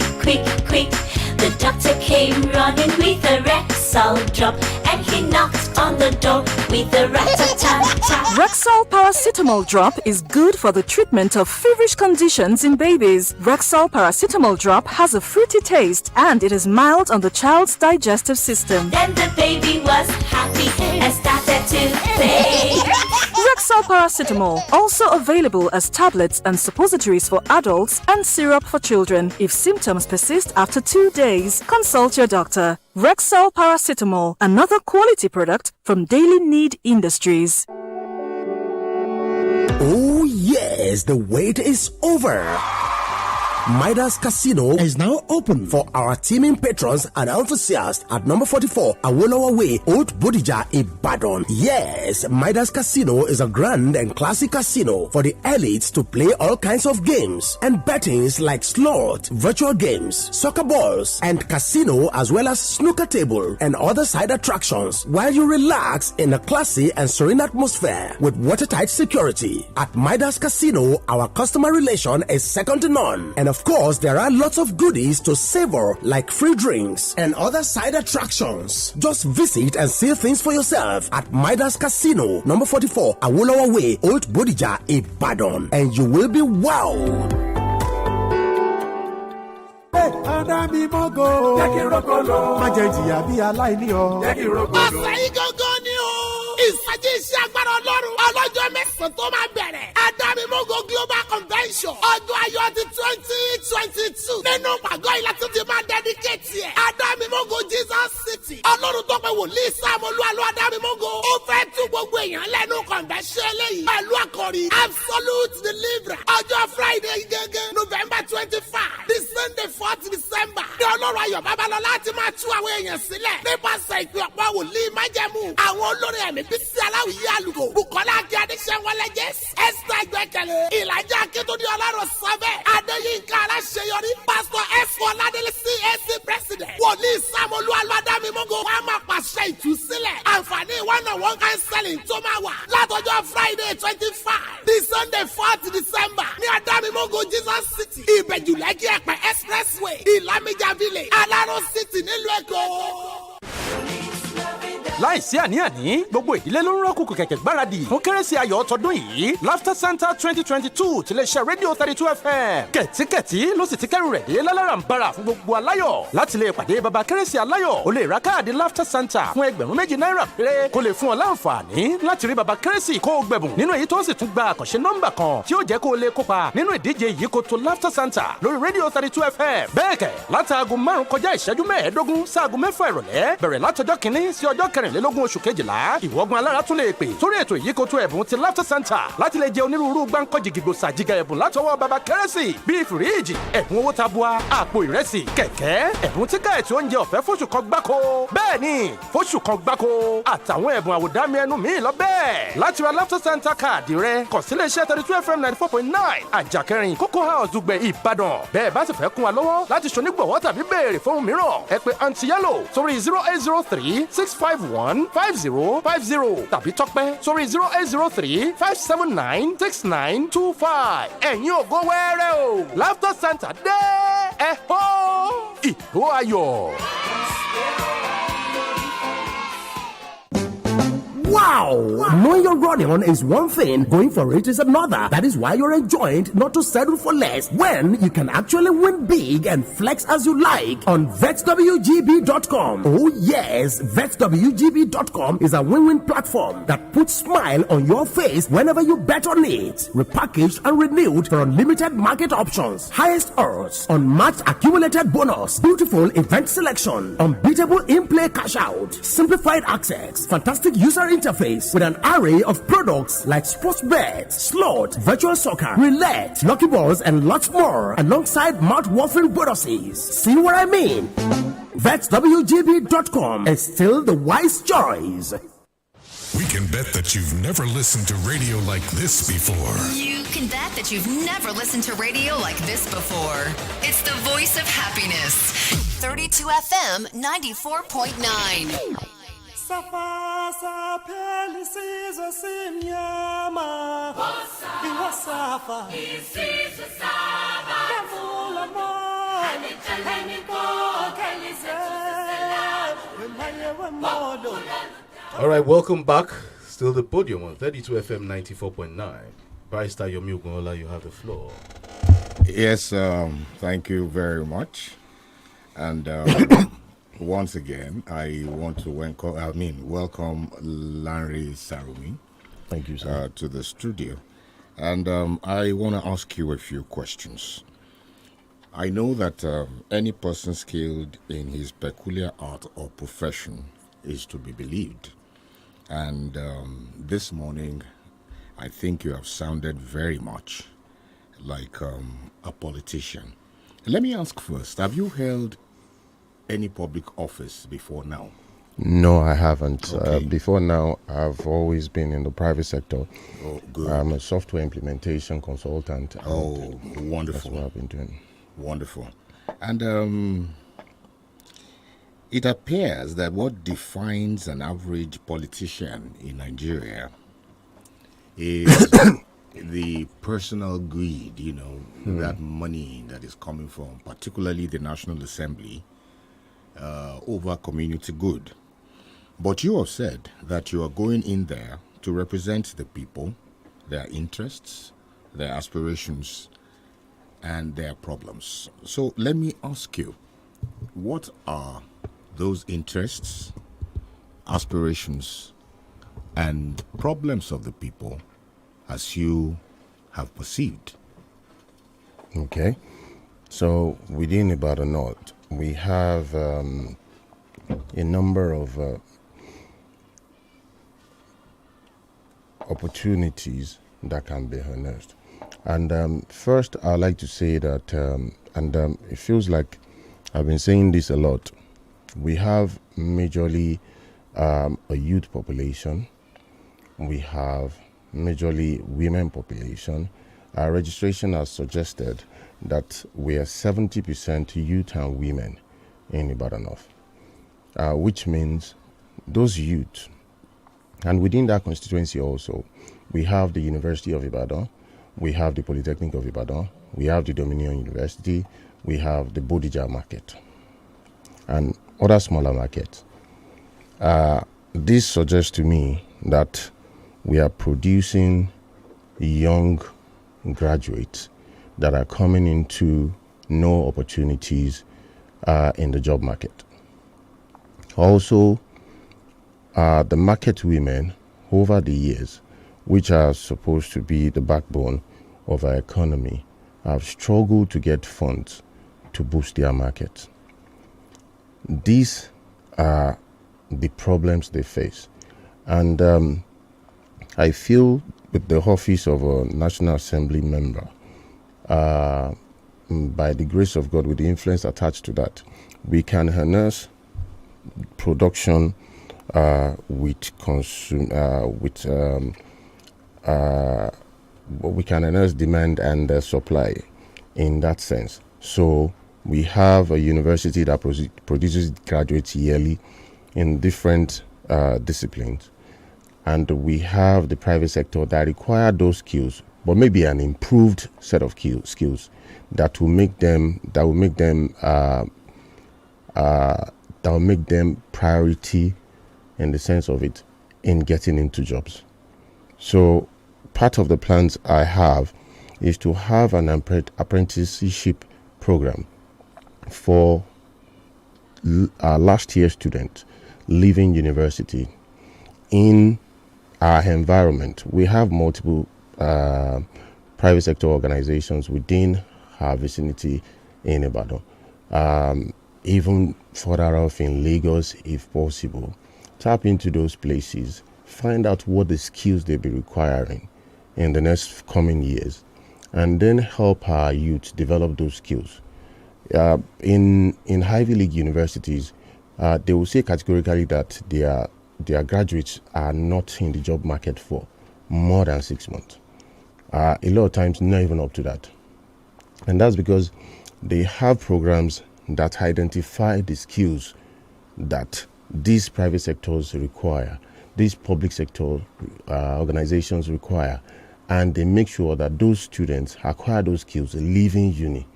The doctor came running with a Rexall drop, and he knocked on the door with a rat-a-tat-tat. Rexall paracetamol drop is good for the treatment of feverish conditions in babies. Rexall paracetamol drop has a fruity taste, and it is mild on the child's digestive system. Then the baby was happy and started to play. Rexall paracetamol, also available as tablets and suppositories for adults and syrup for children. If symptoms persist after 2 days, consult your doctor. Rexall paracetamol, another quality product from Daily Need Industries. Oh yes, the wait is over. Midas Casino is now open for our teaming patrons and enthusiasts at number 44 Awolowo Way, Old Bodija, Ibadan. Yes, Midas Casino is a grand and classic casino for the elites to play all kinds of games and bettings like slot, virtual games, soccer balls, and casino, as well as snooker table and other side attractions, while you relax in a classy and serene atmosphere with watertight security. At Midas Casino, our customer relation is second to none, and of course, there are lots of goodies to savor, like free drinks and other side attractions. Just visit and see things for yourself at Midas Casino, number 44, Awolowo Way, Old Bodija, Ibadan, and you will be wowed. Adami Mogo, jẹ́ kí n rọ́gọ́lọ́, má jẹ́ jìyà bí aláìní o, jẹ́ kí n rọ́gọ́lọ́. Ọ̀sẹ̀ yìí gangan ni o. Ìsọjí iṣẹ́ agbára Ọlọ́run ọlọ́jọ́ mẹ́sàn-án tó máa bẹ̀rẹ̀. Adami Mogo Global Convention ọdún ayọ̀ ti 2022. Nínú pàgọ́ ìlà tó ti máa dedicate ẹ̀. Adami Mogo Jesus City. Ọlọ́run tó pe wòlíì Sáàmùlú Àlọ́ Adami Mogo. Ó fẹ́ tú gbogbo èèyàn lẹ́nu convention eléyìí. Pẹ̀lú àkòrí Absolute Deliverance. Ọjọ́ Friday gẹ́gẹ́ November 25. The Sunday 4th December. Ní Ọlọ́run Ayọ̀ Babalọ́lá ti máa tú àwọn èèyàn sílẹ̀. Nípasẹ̀ ìpè ọ̀pọ̀ wòlíì májẹ̀mú. Àwọn olórin ẹ̀mí Bísí Aláwìyé Àlùkò. Bùkọ́lá Akí Adéṣẹ́wọlé Jésù. Esther Ìgbẹ́kẹ̀lé. Ìlàjà Akétúndé Ọlọ́run Sọ́bẹ̀. Adéyínká Aláṣeyọrí. Pásítọ̀ F. Ọládélé CAC President. Wòlíì Sáàmùlú Àlọ́ Adami Mogo. Wọ́n á máa pàṣẹ ìtúsílẹ̀. Àǹfààní one-on-one counseling tó máa wà. Látọjọ́ Friday 25. The Sunday 4th December. Ní Adami Mogo Jesus City. Ìbẹ̀jú Lẹ́kí Ẹ̀pẹ́ Expressway. Ìlàmìjà Village. Aláró City nílùú Èkó. láìsí àní-àní gbogbo ìdílé ló ń rọ́kùnkù kẹ̀kẹ́ gbáradì fún kérésì ayọ̀ tọdún yìí Laughter Santa 2022 ti lè ṣe rédíò 32 FM kẹ̀tíkẹ̀tí ló sì ti kẹ́rù rẹ̀ dé láláràǹbarà fún gbogbo aláyọ̀ láti lè pàdé baba kérésì aláyọ̀ ó lè ra káàdì Laughter Santa fún $2,000 péré kó lè fún ọ láǹfààní láti rí baba kérésì kó o gbẹ̀bùn nínú èyí tó sì tún gba àkànṣe nọ́mbà kan tí ó jẹ́ kó o lè kópa nínú ìdíje ìyíkoto Laughter Santa lórí rédíò 32 FM bẹ́ẹ̀ kẹ̀ látàgùn 5 kọjá ìṣẹ́jú 15 sáàgùn 6 ìrọ̀lẹ́ bẹ̀rẹ̀ látọjọ́ kìíní sí ọjọ́ 24 oṣù kejìlá ìwọ́gun alára tún lè pè sórí ètò ìyíkoto ẹ̀bùn ti Laughter Santa láti lè jẹ onírúurú gbáǹkọ́jì gìgbòsà jíga ẹ̀bùn látọwọ́ baba kérésì bíi fìríìjì ẹ̀bùn owó tabua àpò ìrẹsì kẹ̀kẹ́ ẹ̀bùn tíkẹ́ẹ̀tì oúnjẹ ọ̀fẹ́ fóṣù kan gbáko bẹ́ẹ̀ ni fóṣù kan gbáko àtàwọn ẹ̀bùn àwòdámi ẹnu míì lọ bẹ́ẹ̀ láti ra Laughter Santa káàdì rẹ kàn sí iléeṣẹ́ 32 FM 94.9 àjàkẹrin Cocoa House Dùgbẹ̀ Ìbàdàn bẹ́ẹ̀ bá sì fẹ́ kún wa lọ́wọ́ láti ṣonígbọ̀wọ́ tàbí béèrè fún mìíràn ẹ pè Aunty Yellow sórí 0803 651 5050 tàbí Tọ́pẹ́ sórí 0803 579 6925 ẹ̀yin ògo wẹ́rẹ́ o Laughter Santa dé ẹ̀ hó ìhó ayọ̀. Wow! Knowing you're running on is one thing, going for it is another. That is why you're enjoined not to settle for less when you can actually win big and flex as you like on VetsWGB.com. Oh yes, VetsWGB.com is a win-win platform that puts smile on your face whenever you bet on it. Repackaged and renewed for unlimited market options, highest odds, unmatched accumulated bonus, beautiful event selection, unbeatable in-play cash out, simplified access, fantastic user interface with an array of products like sports bets, slot, virtual soccer, roulette, lucky balls, and lots more, alongside mouth-watering bonuses. See what I mean? VetsWGB.com is still the wise choice. We can bet that you've never listened to radio like this before. You can bet that you've never listened to radio like this before. It's the voice of happiness. 32 FM 94.9. Safa pelisizo simnyama iwasafa isizwe saba kavula mo anithaleni kokelize wemaye wemodo. All right, welcome back. Still the podium on 32 FM 94.9. Barrister Yomi Ogunlola, you have the floor. Yes, thank you very much. And once again, I want to welcome Larry Sarumi. Thank you, sir. To the studio. And I want to ask you a few questions. I know that any person skilled in his peculiar art or profession is to be believed. And this morning, I think you have sounded very much like a politician. Let me ask first, have you held any public office before now? No, I haven't. Okay. Before now, I've always been in the private sector. Oh, good. I'm a software implementation consultant. Oh, wonderful. That's what I've been doing. Wonderful. And it appears that what defines an average politician in Nigeria is the personal greed, that money that is coming from particularly the National Assembly over community good. But you have said that you are going in there to represent the people, their interests, their aspirations, and their problems. So let me ask you, what are those interests, aspirations, and problems of the people as you have perceived? Okay. So within Ibadan North, we have a number of opportunities that can be harnessed. And first, I'd like to say that, it feels like I've been saying this a lot, we have majorly a youth population. We have majorly women population. Our registration has suggested that we are 70% youth and women in Ibadan North, which means those youth, and within that constituency also, we have the University of Ibadan, we have the Polytechnic of Ibadan, we have the Dominion University, we have the Bodija market, and other smaller markets. This suggests to me that we are producing young graduates that are coming into no opportunities in the job market. Also, the market women over the years, which are supposed to be the backbone of our economy, have struggled to get funds to boost their markets. These are the problems they face. And I feel with the office of a National Assembly member, by the grace of God, with the influence attached to that, we can harness production we can harness demand and supply in that sense. So we have a university that produces graduates yearly in different disciplines, and we have the private sector that require those skills, but maybe an improved set of skills that will make them priority in the sense of it in getting into jobs. So part of the plans I have is to have an apprenticeship program for our last year students leaving university in our environment. We have multiple private sector organizations within our vicinity in Ibadan, even further off in Lagos if possible. Tap into those places, find out what the skills they'll be requiring in the next coming years, and then help our youth develop those skills. In Ivy League universities, they will say categorically that they are their graduates are not in the job market for more than 6 months. A lot of times, not even up to that. And that's because they have programs that identify the skills that these private sectors require, these public sector organizations require, and they make sure that those students acquire those skills leaving uni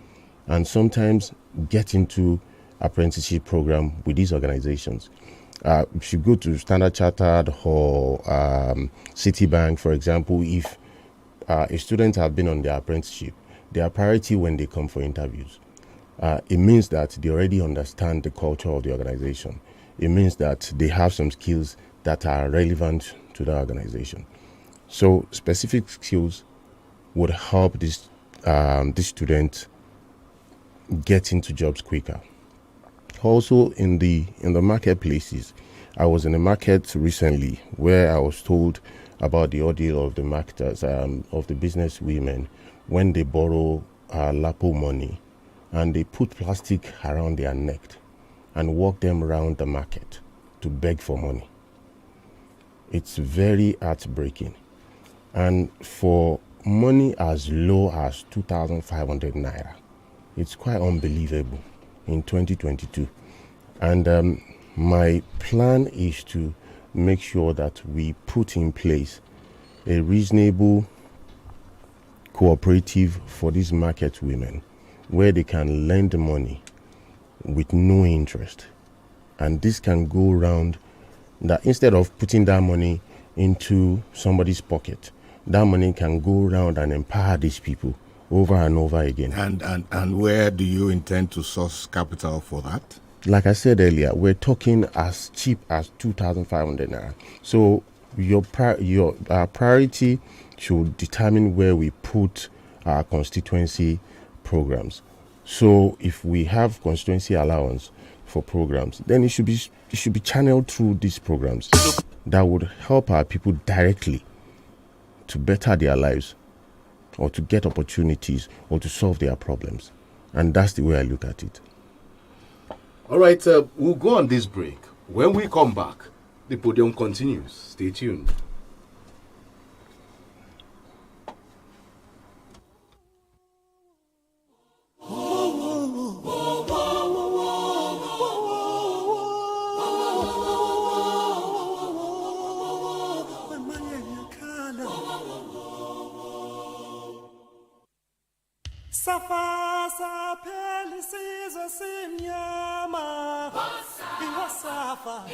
and sometimes get into apprenticeship program with these organizations. If you go to Standard Chartered or Citibank, for example, if a student have been on their apprenticeship, their priority when they come for interviews, it means that they already understand the culture of the organization. It means that they have some skills that are relevant to the organization. So specific skills would help this student get into jobs quicker. Also in the marketplaces, I was in a market recently where I was told about the ordeal of the marketers, of the business women when they borrow Lapo money and they put plastic around their neck and walk them around the market to beg for money. It's very heartbreaking. And for money as low as 2,500 naira, it's quite unbelievable in 2022. And my plan is to make sure that we put in place a reasonable cooperative for these market women where they can lend money with no interest. And this can go around that instead of putting that money into somebody's pocket, that money can go around and empower these people over and over again. And where do you intend to source capital for that? Like I said earlier, we're talking as cheap as 2,500 naira. So your priority should determine where we put our constituency programs. So if we have constituency allowance for programs, then it should be channeled through these programs that would help our people directly to better their lives or to get opportunities or to solve their problems. And that's the way I look at it. All right, we'll go on this break. When we come back, the podium continues. Stay tuned. Safasa pelisizo simnyama iwasafa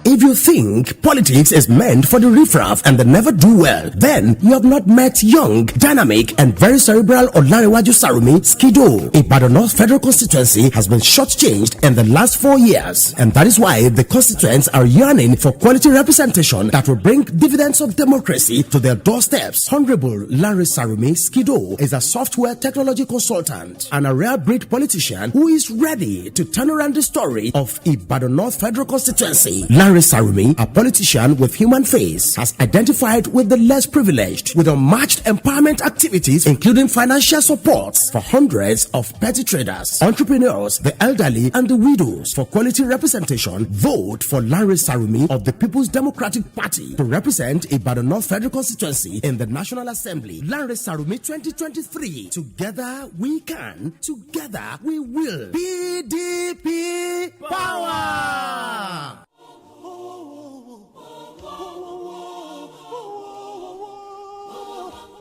If you think politics is meant for the riffraff and the never do well, then you have not met young, dynamic, and very cerebral Olanrewaju Sarumi Skido. Ibadan North Federal Constituency has been shortchanged in the last 4 years, and that is why the constituents are yearning for quality representation that will bring dividends of democracy to their doorsteps. Honorable Larry Sarumi Skido is a software technology consultant and a rare breed politician who is ready to turn around the story of Ibadan North Federal Constituency. Larry Sarumi, a politician with human face, has identified with the less privileged with unmatched empowerment activities, including financial support for hundreds of petty traders, entrepreneurs, the elderly, and the widows. For quality representation, vote for Larry Sarumi of the People's Democratic Party to represent Ibadan North Federal Constituency in the National Assembly. Larry Sarumi 2023. Together we can, together we will. PDP power!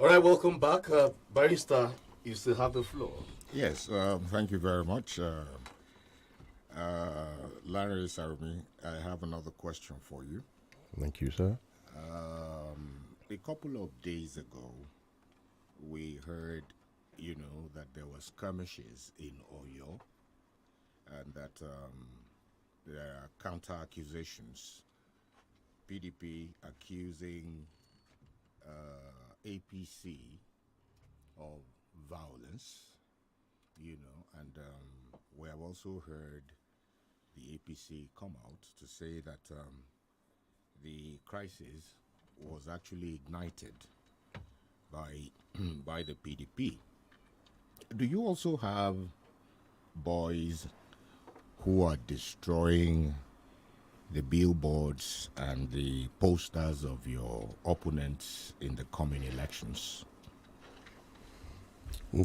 All right, welcome back. Barrister, you still have the floor. Yes, thank you very much. Larry Sarumi, I have another question for you. Thank you, sir. A couple of days ago, we heard, that there were skirmishes in Oyo and that there are counter-accusations. PDP accusing APC of violence, and we have also heard the APC come out to say that the crisis was actually ignited by the PDP. Do you also have boys who are destroying the billboards and the posters of your opponents in the coming elections?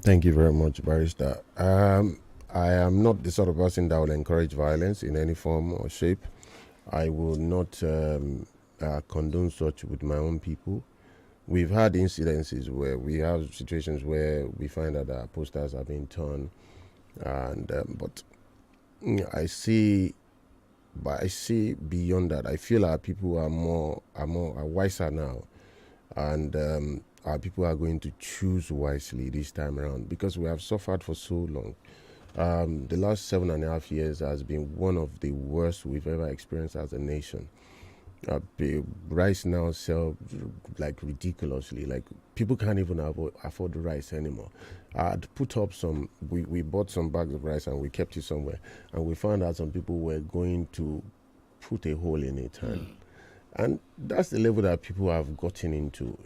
Thank you very much, Barrister. I am not the sort of person that will encourage violence in any form or shape. I will not condone such with my own people. We've had incidences where we have situations where we find that our posters have been torn, and but I see beyond that. I feel our people are wiser now, and our people are going to choose wisely this time around because we have suffered for so long. The last 7.5 years has been one of the worst we've ever experienced as a nation. Rice now sell like ridiculously. Like people can't even afford the rice anymore. I'd put up some. We bought some bags of rice and we kept it somewhere, and we found out some people were going to put a hole in it, and that's the level that people have gotten into.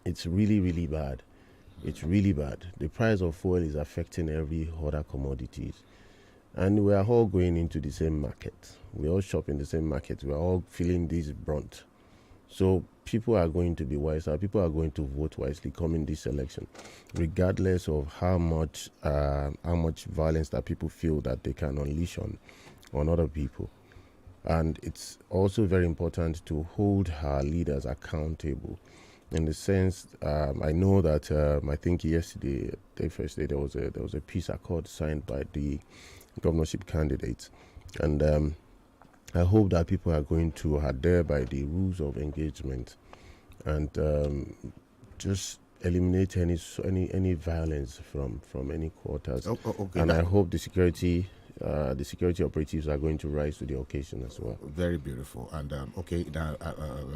It's really, really bad. It's really bad. The price of fuel is affecting every other commodities. And we are all going into the same market. We all shop in the same market. We are all feeling this brunt. So people are going to be wiser. People are going to vote wisely coming this election, regardless of how much violence that people feel that they can unleash on other people. And it's also very important to hold our leaders accountable. In the sense, I know that I think yesterday, Thursday, there was a peace accord signed by the governorship candidates, and I hope that people are going to adhere by the rules of engagement and just eliminate any violence from any quarters. Okay, and I hope the security operatives are going to rise to the occasion as well. Very beautiful. And okay, now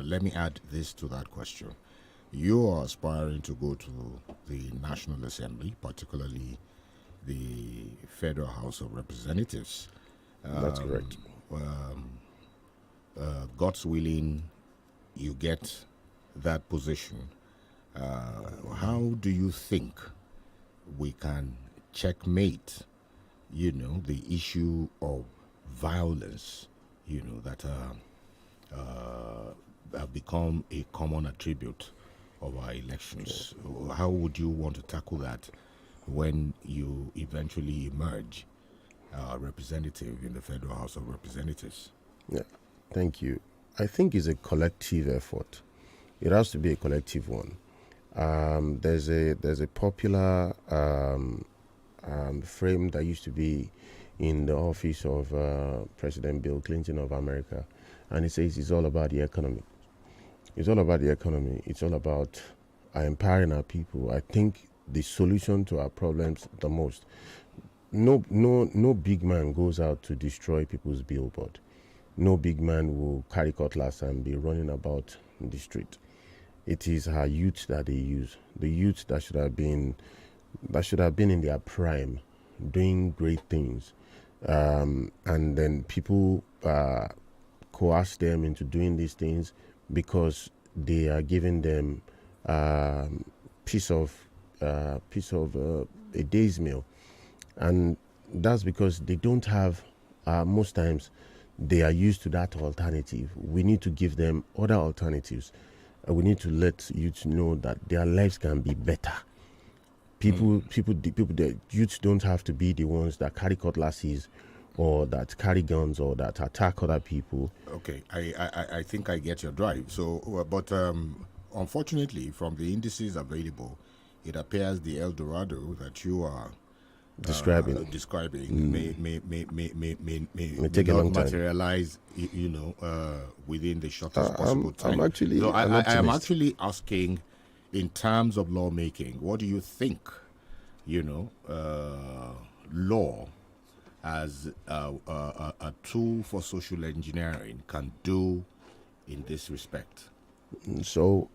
let me add this to that question. You are aspiring to go to the National Assembly, particularly the Federal House of Representatives. That's correct. God's willing, you get that position. How do you think we can checkmate, the issue of violence, that have become a common attribute of our elections? How would you want to tackle that when you eventually emerge representative in the Federal House of Representatives? Yeah, thank you. I think it's a collective effort. It has to be a collective one. There's a popular frame that used to be in the office of President Bill Clinton of America, and it says it's all about the economy. It's all about the economy. It's all about empowering our people. I think the solution to our problems the most. No big man goes out to destroy people's billboard. No big man will carry cutlass and be running about the street. It is our youth that they use. The youth that should have been in their prime, doing great things, and then people coerce them into doing these things because they are giving them piece of a day's meal, and that's because they don't have. Most times, they are used to that alternative. We need to give them other alternatives. We need to let youth know that their lives can be better. The youth don't have to be the ones that carry cutlasses or that carry guns or that attack other people. Okay, I think I get your drive. So, but unfortunately, from the indices available, it appears the El Dorado that you are describing may take a long time. Materialize, within the shortest possible time. I am actually asking, in terms of lawmaking, what do you think, law as a tool for social engineering can do in this respect? So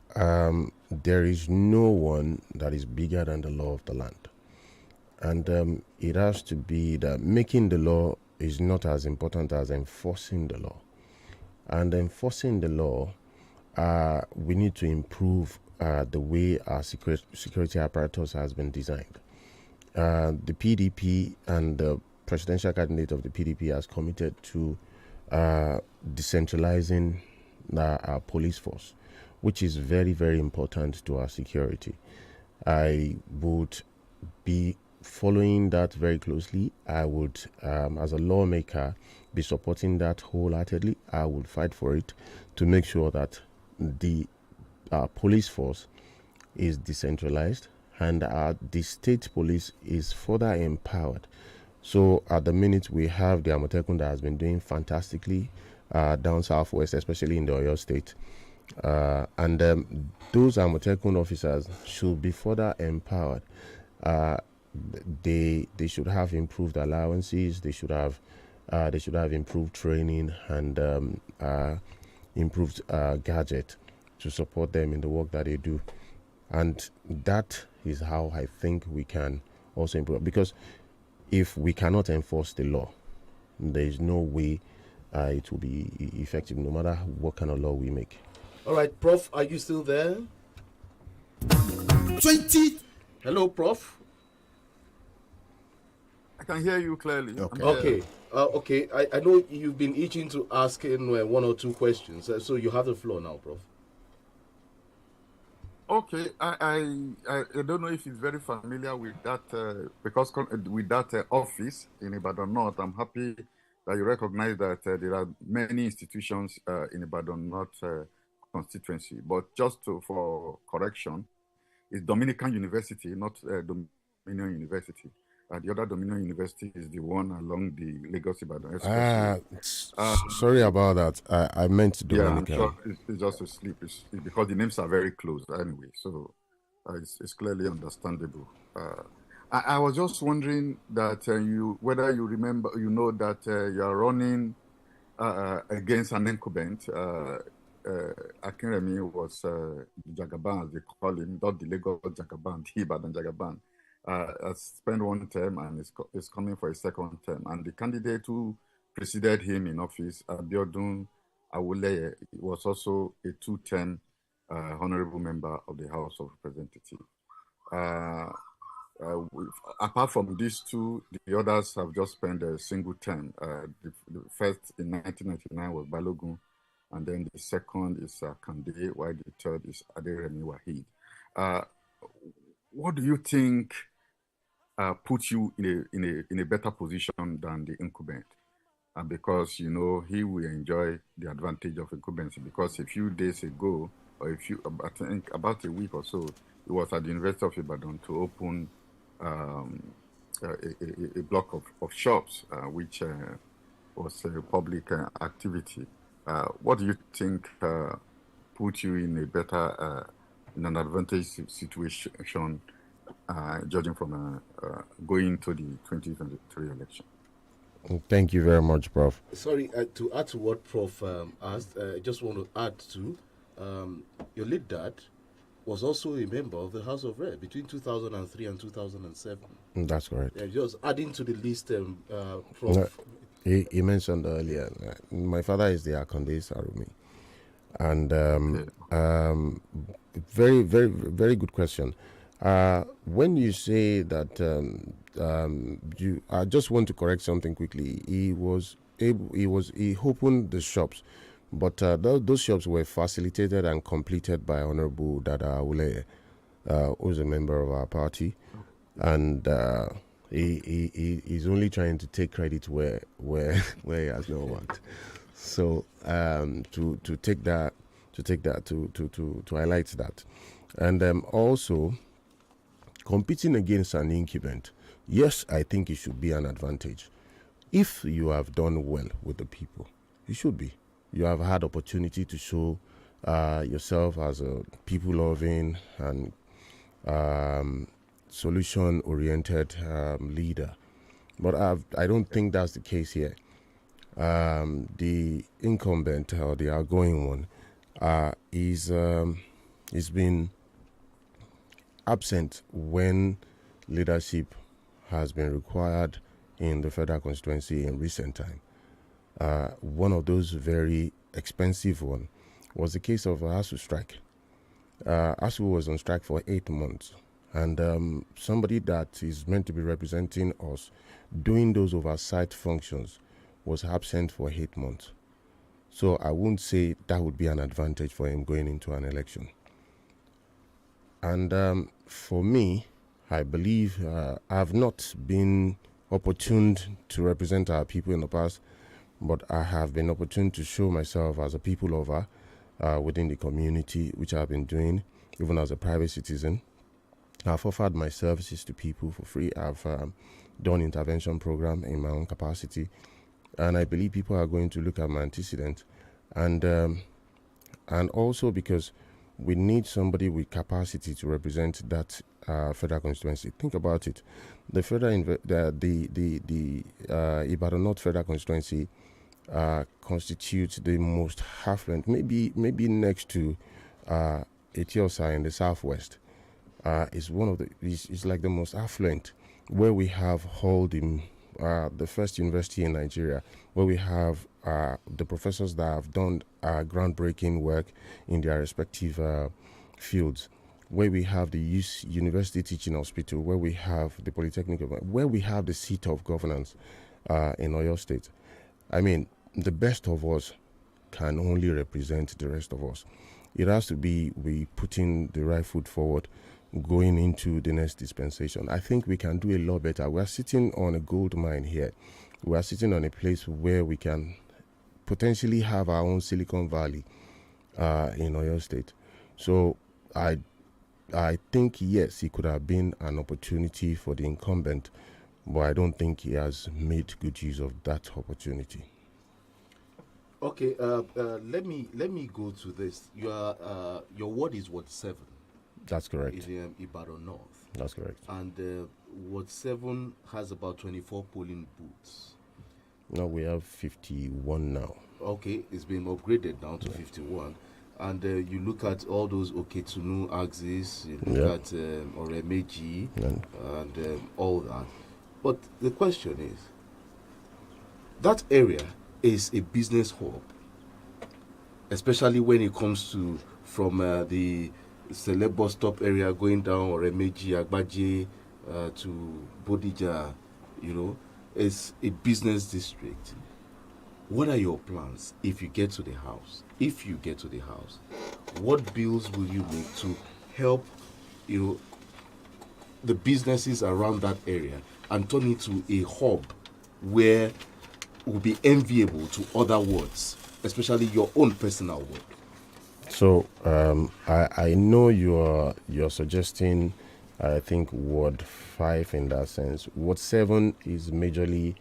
there is no one that is bigger than the law of the land. And it has to be that making the law is not as important as enforcing the law. And enforcing the law, we need to improve the way our security apparatus has been designed. The PDP and the presidential candidate of the PDP has committed to decentralizing our police force, which is very, very important to our security. I would be following that very closely. I would, as a lawmaker, be supporting that wholeheartedly. I would fight for it to make sure that the police force is decentralized and the state police is further empowered. So at the minute, we have the Amotekun that has been doing fantastically down southwest, especially in the Oyo state. And those Amotekun officers should be further empowered. They should have improved allowances. They should have improved training and improved gadget to support them in the work that they do. And that is how I think we can also improve. Because if we cannot enforce the law, there is no way it will be effective, no matter what kind of law we make. All right, Prof, are you still there? 20. Hello, Prof. I can hear you clearly. Okay. Okay. I know you've been itching to ask one or two questions, so you have the floor now, Prof. Okay, I don't know if he's very familiar with that because with that office in Ibadan North, I'm happy that you recognize that there are many institutions in Ibadan North constituency. But just for correction, it's Dominican University, not Dominion University. The other Dominion University is the one along the Lagos-Ibadan Expressway. Sorry about that. I meant Dominican. Yeah, I'm sure it's just a slip. It's because the names are very close anyway, so it's clearly understandable. I was just wondering that whether you remember, that you are running against an incumbent. Akinremi was Jagaban, as they call him, not the Lagos Jagaban, the Ibadan Jagaban. Has spent one term and is coming for a second term. And the candidate who preceded him in office, Abiodun Awoleye, was also a two-term honorable member of the House of Representatives. Apart from these two, the others have just spent a single term. The first in 1999 was Balogun, and then the second is Kande, while the third is Aderemi Wahid. What do you think puts you in a better position than the incumbent? Because he will enjoy the advantage of incumbency, because a few days ago, or I think about a week or so, he was at the University of Ibadan to open a block of shops, which was a public activity. What do you think puts you in a better, in an advantageous situation, judging from going to the 2023 election? Thank you very much, Prof. Sorry, to add to what Prof asked, I just want to add to your late dad was also a member of the House of Rep between 2003 and 2007. That's correct. Yeah, just adding to the list, Prof. He mentioned earlier, my father is the Akande Sarumi. And very, very, very good question. When you say that I just want to correct something quickly. He opened the shops, but those shops were facilitated and completed by Honorable Dada Awoleye, who's a member of our party, and he's only trying to take credit where he has no worked. So to highlight that, and also competing against an incumbent, yes, I think it should be an advantage. If you have done well with the people, you should be. You have had opportunity to show yourself as a people-loving and solution-oriented leader. But I don't think that's the case here. The incumbent or the outgoing one is been absent when leadership has been required in the federal constituency in recent time. One of those very expensive one was the case of ASU strike. ASU was on strike for 8 months, and somebody that is meant to be representing us doing those oversight functions was absent for 8 months. So I wouldn't say that would be an advantage for him going into an election. And for me, I believe I've not been opportuned to represent our people in the past, but I have been opportune to show myself as a people lover within the community, which I've been doing, even as a private citizen. I've offered my services to people for free. I've done intervention program in my own capacity, and I believe people are going to look at my antecedent, and also because we need somebody with capacity to represent that federal constituency. Think about it: the federal, the Ibadan North federal constituency constitutes the most affluent, maybe next to Etiosa in the southwest. Is one of the is like the most affluent, where we have all the first university in Nigeria, where we have the professors that have done groundbreaking work in their respective fields, where we have the university teaching hospital, where we have the polytechnic, where we have the seat of governance in Oyo State. I mean, the best of us can only represent the rest of us. It has to be we putting the right foot forward, going into the next dispensation. I think we can do a lot better. We are sitting on a gold mine here. We are sitting on a place where we can potentially have our own Silicon Valley in Oyo State. So I think, yes, it could have been an opportunity for the incumbent, but I don't think he has made good use of that opportunity. Okay, let me go to this. Your ward is Ward 7. That's correct. In Ibadan North. That's correct. And Ward 7 has about 24 polling booths. No, we have 51 now. Okay, it's been upgraded now to 51. And you look at all those Oketunu axes, you look at Oremeji, and all that. But the question is, that area is a business hub, especially when it comes to from the Celeb bus stop area going down Oremeji, Agbaje to Bodija, it's a business district. What are your plans if you get to the house? If you get to the house, what bills will you make to help, the businesses around that area and turn it to a hub where it will be enviable to other wards, especially your own personal ward? So I know you're suggesting, I think, Ward 5 in that sense. Ward 7 is majorly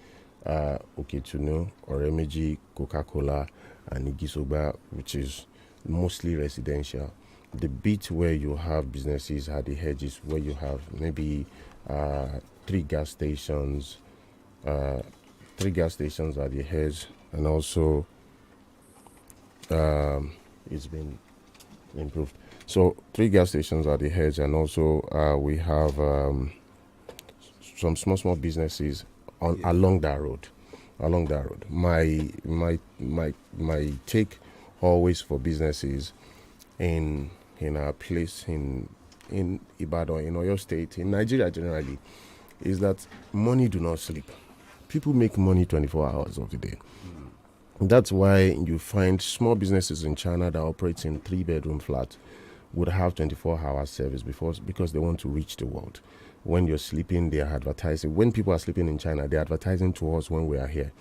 Oketunu, Oremeji, Coca-Cola, and Igisoba, which is mostly residential. The bit where you have businesses at the edges, where you have maybe 3 gas stations, at the edge, and also it's been improved. So 3 gas stations at the edge, and also we have some small businesses along that road. My take always for businesses in our place in Ibadan, in Oyo State, in Nigeria generally, is that money do not sleep. People make money 24 hours of the day. That's why you find small businesses in China that operate in 3-bedroom flats would have 24-hour service because they want to reach the world. When you're sleeping, they are advertising. When people are sleeping in China, they're advertising to us when we are here.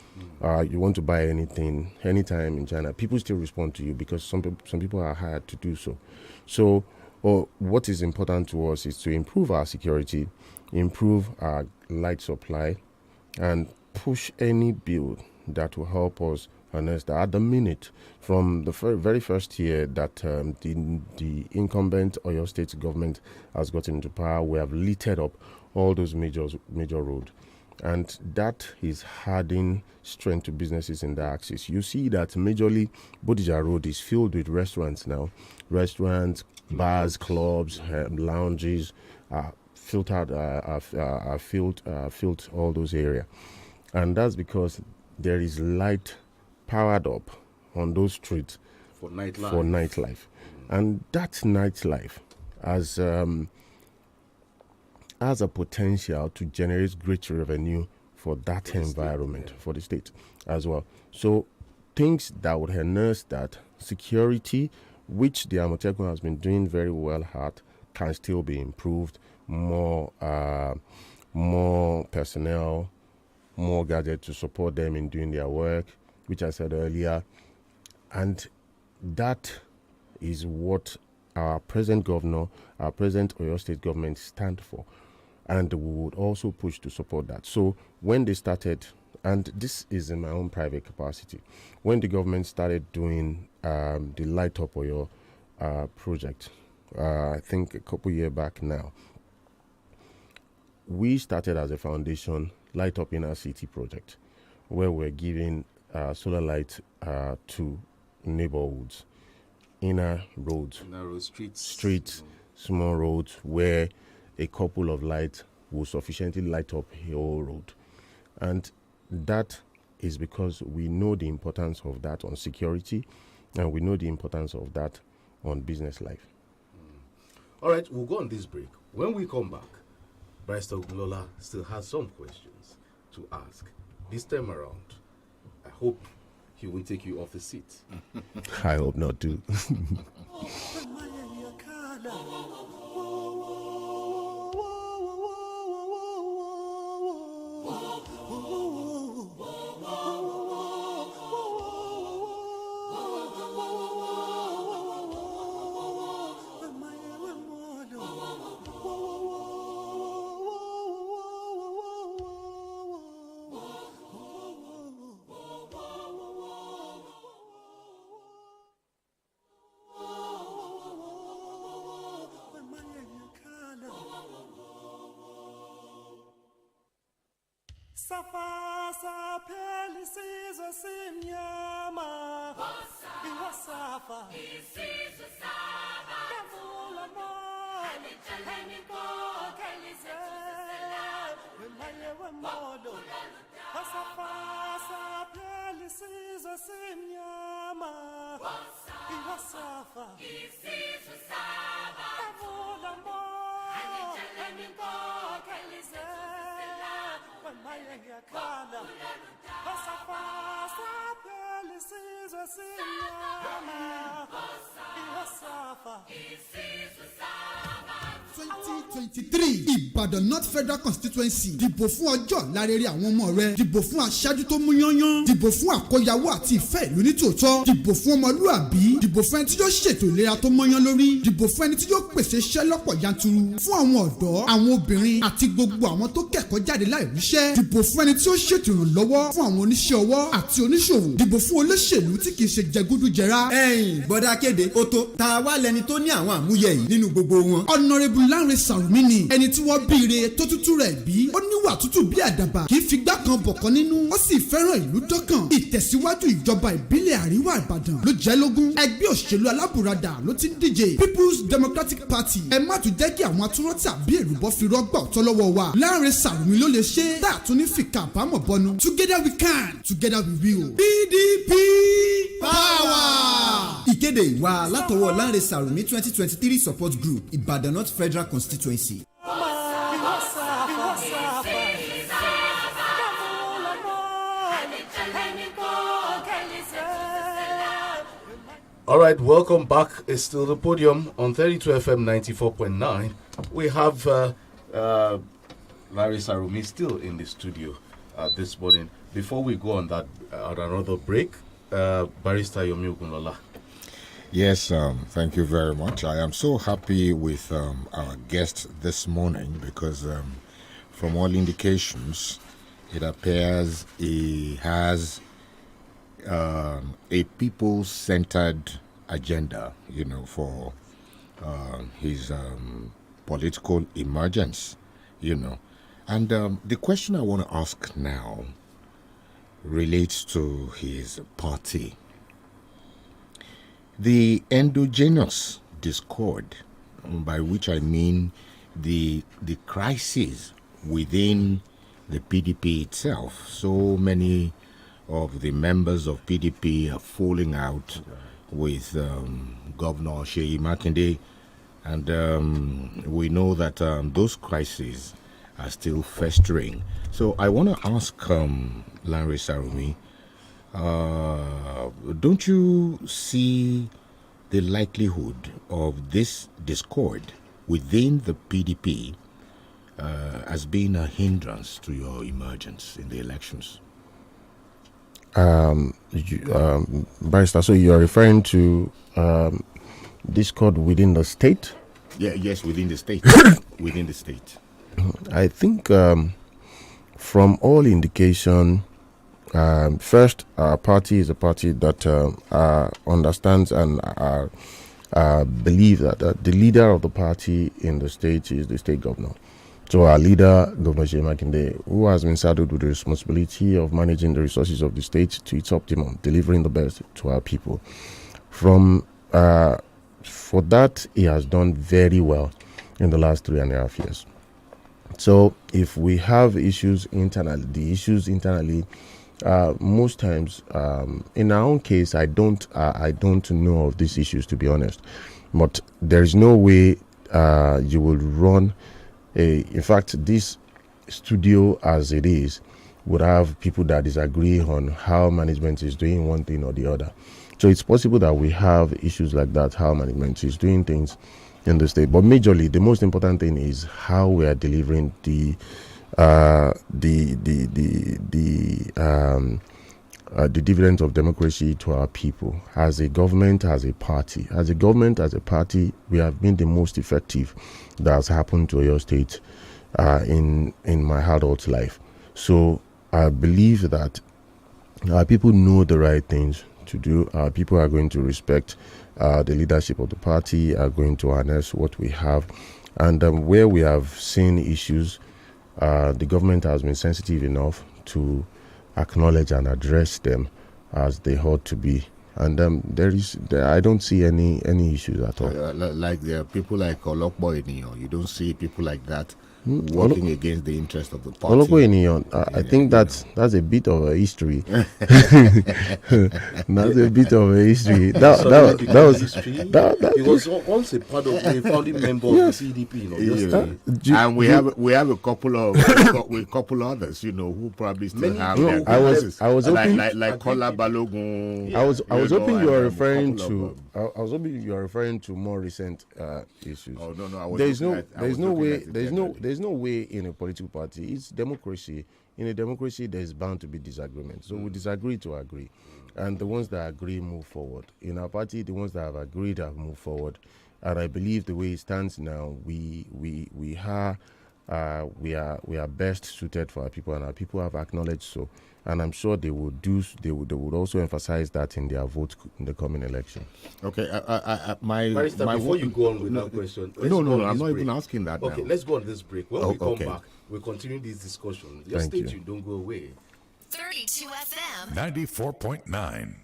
You want to buy anything, anytime in China, people still respond to you because some people are hired to do so. So what is important to us is to improve our security, improve our light supply, and push any bill that will help us harness that. At the minute, from the very first year that the incumbent Oyo State government has gotten into power, we have littered up all those major roads, and that is adding strength to businesses in the axis. You see that majorly Bodija Road is filled with restaurants now. Restaurants, bars, clubs, lounges are filled all those areas, and that's because there is light powered up on those streets for nightlife. And that nightlife has a potential to generate great revenue for that environment, for the state as well. So things that would enhance that security, which the Amotekun has been doing very well at, can still be improved. More personnel, more gadgets to support them in doing their work, which I said earlier. And that is what our present governor, our present Oyo State government stand for. And we would also push to support that. So when they started, and this is in my own private capacity, when the government started doing the Light Up Oyo project, I think a couple years back now, we started as a foundation Light Up Inner City project, where we're giving solar light to neighborhoods, inner roads, narrow streets, small roads, where a couple of lights will sufficiently light up a whole road. And that is because we know the importance of that on security, and we know the importance of that on business life. All right, we'll go on this break. When we come back, Barrister Lola still has some questions to ask. This time around, I hope he won't take you off the seat. I hope not, too. Safa saphela isizwe simnyama iwasafa isizwe saba kavula mo enikokelize wemaye wemodo safa saphela isizwe simnyama iwasafa isizwe saba kavula mo enikokelize wemaye ngiyakhala basafasa phela isizwe simnyama iwasafa isizwe saba 2023 Ìbàdàn North Federal Constituency. Dìbò fún ọjọ́ lárẹ́rẹ́ àwọn ọmọ rẹ. Dìbò fún aṣáájú tó mú yányán. Dìbò fún àkọyawó àti ìfẹ́ ìlú ní tòótọ́. Dìbò fún ọmọlúàbí. Dìbò fún ẹni tí yóò ṣètò ìlera tó mọ́yán lórí. Dìbò fún ẹni tí yóò pèsè iṣẹ́ lọ́pọ̀ yanturu. Fún àwọn ọ̀dọ́, àwọn obìnrin àti gbogbo àwọn tó kẹ́kọ̀ọ́ jáde láì ríṣẹ́. Dìbò fún ẹni tí ó ṣètò ìrànlọ́wọ́ fún àwọn oníṣẹ́ ọwọ́ àti oníṣòwò. Dìbò fún olóṣèlú tí kì í ṣe jẹgúdújẹrá. ẹ̀yin bọ́dà kéde ó tó ta wá lẹni tó ní àwọn àmúyẹ yìí nínú gbogbo wọn. Honourable Lanre Sarumi ni ẹni tí wọ́n bíire tó tútù rẹ̀ bí. Ó níwà tútù bí àdàbà, kì í fi gbá kan bọ̀kan nínú. Ó sì fẹ́ràn ìlú dọ́kàn. Ìtẹ̀síwájú ìjọba ìbílẹ̀ àríwá Ìbàdàn ló jẹ́ lógún. Ẹgbẹ́ òṣèlú alábùradà ló ti ń díje. People's Democratic Party. Ẹ má tún jẹ́ kí àwọn atúrọ́ tàbí èrúbọ́ fi rọ́gbà ọ̀tọ́ lọ́wọ́ wa. Lanre Sarumi ló lè ṣe. Tá a tún ní fìkà àbámọ̀ bọnu. Together we can, together we will. PDP power. Ìkéde ìwà látọwọ́ Lanre Sarumi 2023 support group Ìbàdàn North Federal Constituency. All right, welcome back. It's still the podium on 32 FM 94.9. We have Larry Sarumi still in the studio this morning. Before we go on that on another break, Barrister Yomi Ogunlola. Yes, thank you very much. I am so happy with our guest this morning because from all indications, it appears he has a people-centered agenda, for his political emergence, And the question I want to ask now relates to his party. The endogenous discord, by which I mean the crisis within the PDP itself. So many of the members of PDP are falling out with Governor Seyi Makinde, and we know that those crises are still festering. So I want to ask Lanre Sarumi, don't you see the likelihood of this discord within the PDP as being a hindrance to your emergence in the elections? Barrister, so you are referring to discord within the state? Yes, within the state. Within the state. I think from all indication, first, our party is a party that understands and believes that the leader of the party in the state is the state governor. So our leader, Governor Seyi Makinde, who has been saddled with the responsibility of managing the resources of the state to its optimum, delivering the best to our people. For that, he has done very well in the last 3.5 years. So if we have issues internally, most times, in our own case, I don't know of these issues, to be honest. But there is no way you will run in fact, this studio as it is would have people that disagree on how management is doing one thing or the other. So it's possible that we have issues like that, how management is doing things in the state. But majorly, the most important thing is how we are delivering the dividends of democracy to our people. As a government, as a party, we have been the most effective that has happened to your state in my adult life. So I believe that our people know the right things to do. Our people are going to respect the leadership of the party, are going to harness what we have. And where we have seen issues, the government has been sensitive enough to acknowledge and address them as they ought to be. And I don't see any issues at all. Like there are people like OGBOGU, you don't see people like that working against the interest of the party. I think that's a bit of a history. That's a bit of a history. He was once a part of a founding member of the CDP. And we have a couple of others, who probably still have their I was hoping like Kola Balogun. I was hoping you are referring to. I was hoping you are referring to more recent issues. Oh no! There's no way in a political party. It's democracy. In a democracy, there's bound to be disagreement. So we disagree to agree, and the ones that agree move forward. In our party, the ones that have agreed have moved forward, and I believe the way it stands now, we are best suited for our people, and our people have acknowledged so. And I'm sure they would also emphasize that in their vote in the coming election. Okay, Barrister, before you go on with that question, no, I'm not even asking that. Okay, let's go on this break. When we come back, we'll continue this discussion. Just stay tuned, don't go away. 32 FM 94.9.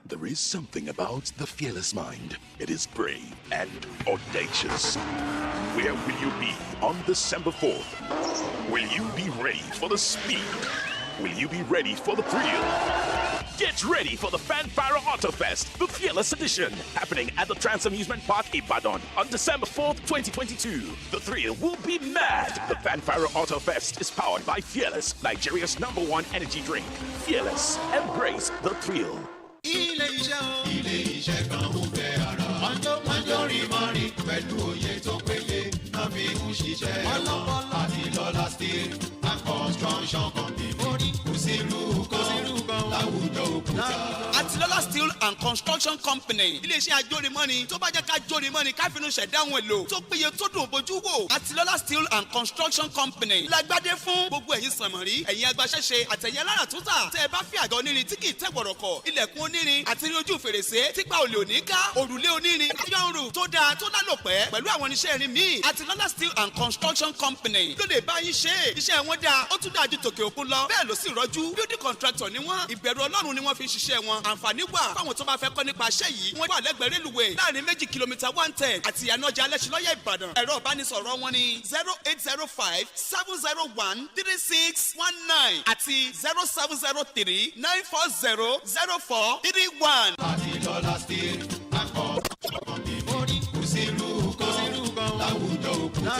There is something about the fearless mind. It is brave and audacious. Where will you be on December 4th? Will you be ready for the speed? Will you be ready for the thrill? Get ready for the Fanfare Auto Fest, the Fearless Edition, happening at the Trans Amusement Park Ibadan on December 4th, 2022. The thrill will be mad. The Fanfare Auto Fest is powered by Fearless, Nigeria's #1 energy drink. Fearless, embrace the thrill. Ilé-iṣẹ́ kan ń fẹ́ ara. Mọ́jọ́ rìn mọ́rin pẹ̀lú òye tó péye náà fi ń ṣiṣẹ́ wọn. Àtilọ́lá Steel and Construction Company. Kò sí irú kan láwùjọ òkúta. Àtilọ́lá Steel and Construction Company. Ilé-iṣẹ́ ajórimọ́ni tó bá jẹ́ ká jórimọ́ni ká finú ṣẹ̀dá àwọn èlò tó péye tó dùn bójú wò. Àtilọ́lá Steel and Construction Company. Lágbádé fún gbogbo ẹ̀yin sànmọ́rí, ẹ̀yin agbaṣẹ́ṣe àtẹ̀yẹ lára túntà. Tẹ́ ẹ bá fi àga onírin tí kì í tẹ̀ gbọ̀rọ̀kọ̀, ilẹ̀kùn onírin àti ní ojú fèrèsé típa olè òní ká òrùlé onírin yọrùn tó dáa tó lálòpẹ́ pẹ̀lú àwọn oníṣẹ́ irin míì Àtilọ́lá Steel and Construction Company ló lè bá yín ṣe iṣẹ́ wọn dáa ó tún dáa ju tòkè òkun lọ bẹ́ẹ̀ ló sì rọ́jú building contractor ni wọ́n ìbẹ̀rù Ọlọ́run ni wọ́n fi ń ṣiṣẹ́ wọn àǹfààní wà fáwọn tó bá fẹ́ kọ́ nípa iṣẹ́ yìí wọ́n wà lẹ́gbẹ̀ẹ́ rélùwẹ̀ láàrin 2 kìlómítà 110 àti ìyànàjà alẹ́sìlọ́yẹ̀ Ìbàdàn ẹ̀rọ ìbánisọ̀rọ̀ wọn ni 0805-701-3619 àti 0703-940-0431. Àtilọ́lá Steel and Construction Company. Kò sí irú kan láwùjọ òkúta.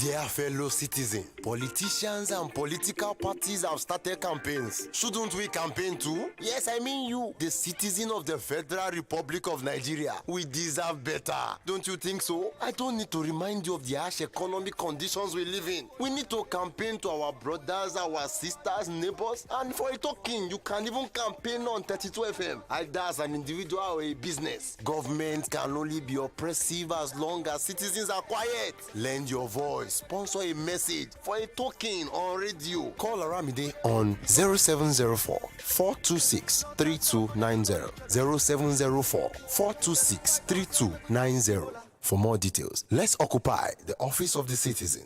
Dear fellow citizens, politicians and political parties have started campaigns. Shouldn't we campaign too? Yes, I mean you, the citizen of the Federal Republic of Nigeria. We deserve better. Don't you think so? I don't need to remind you of the harsh economic conditions we live in. We need to campaign to our brothers, our sisters, neighbors, and for a token, you can even campaign on 32 FM. Either as an individual or a business. Government can only be oppressive as long as citizens are quiet. Lend your voice. Sponsor a message for a token on radio. Call Aramide on 0704 426 3290. 0704 426 3290. For more details, let's occupy the office of the citizen.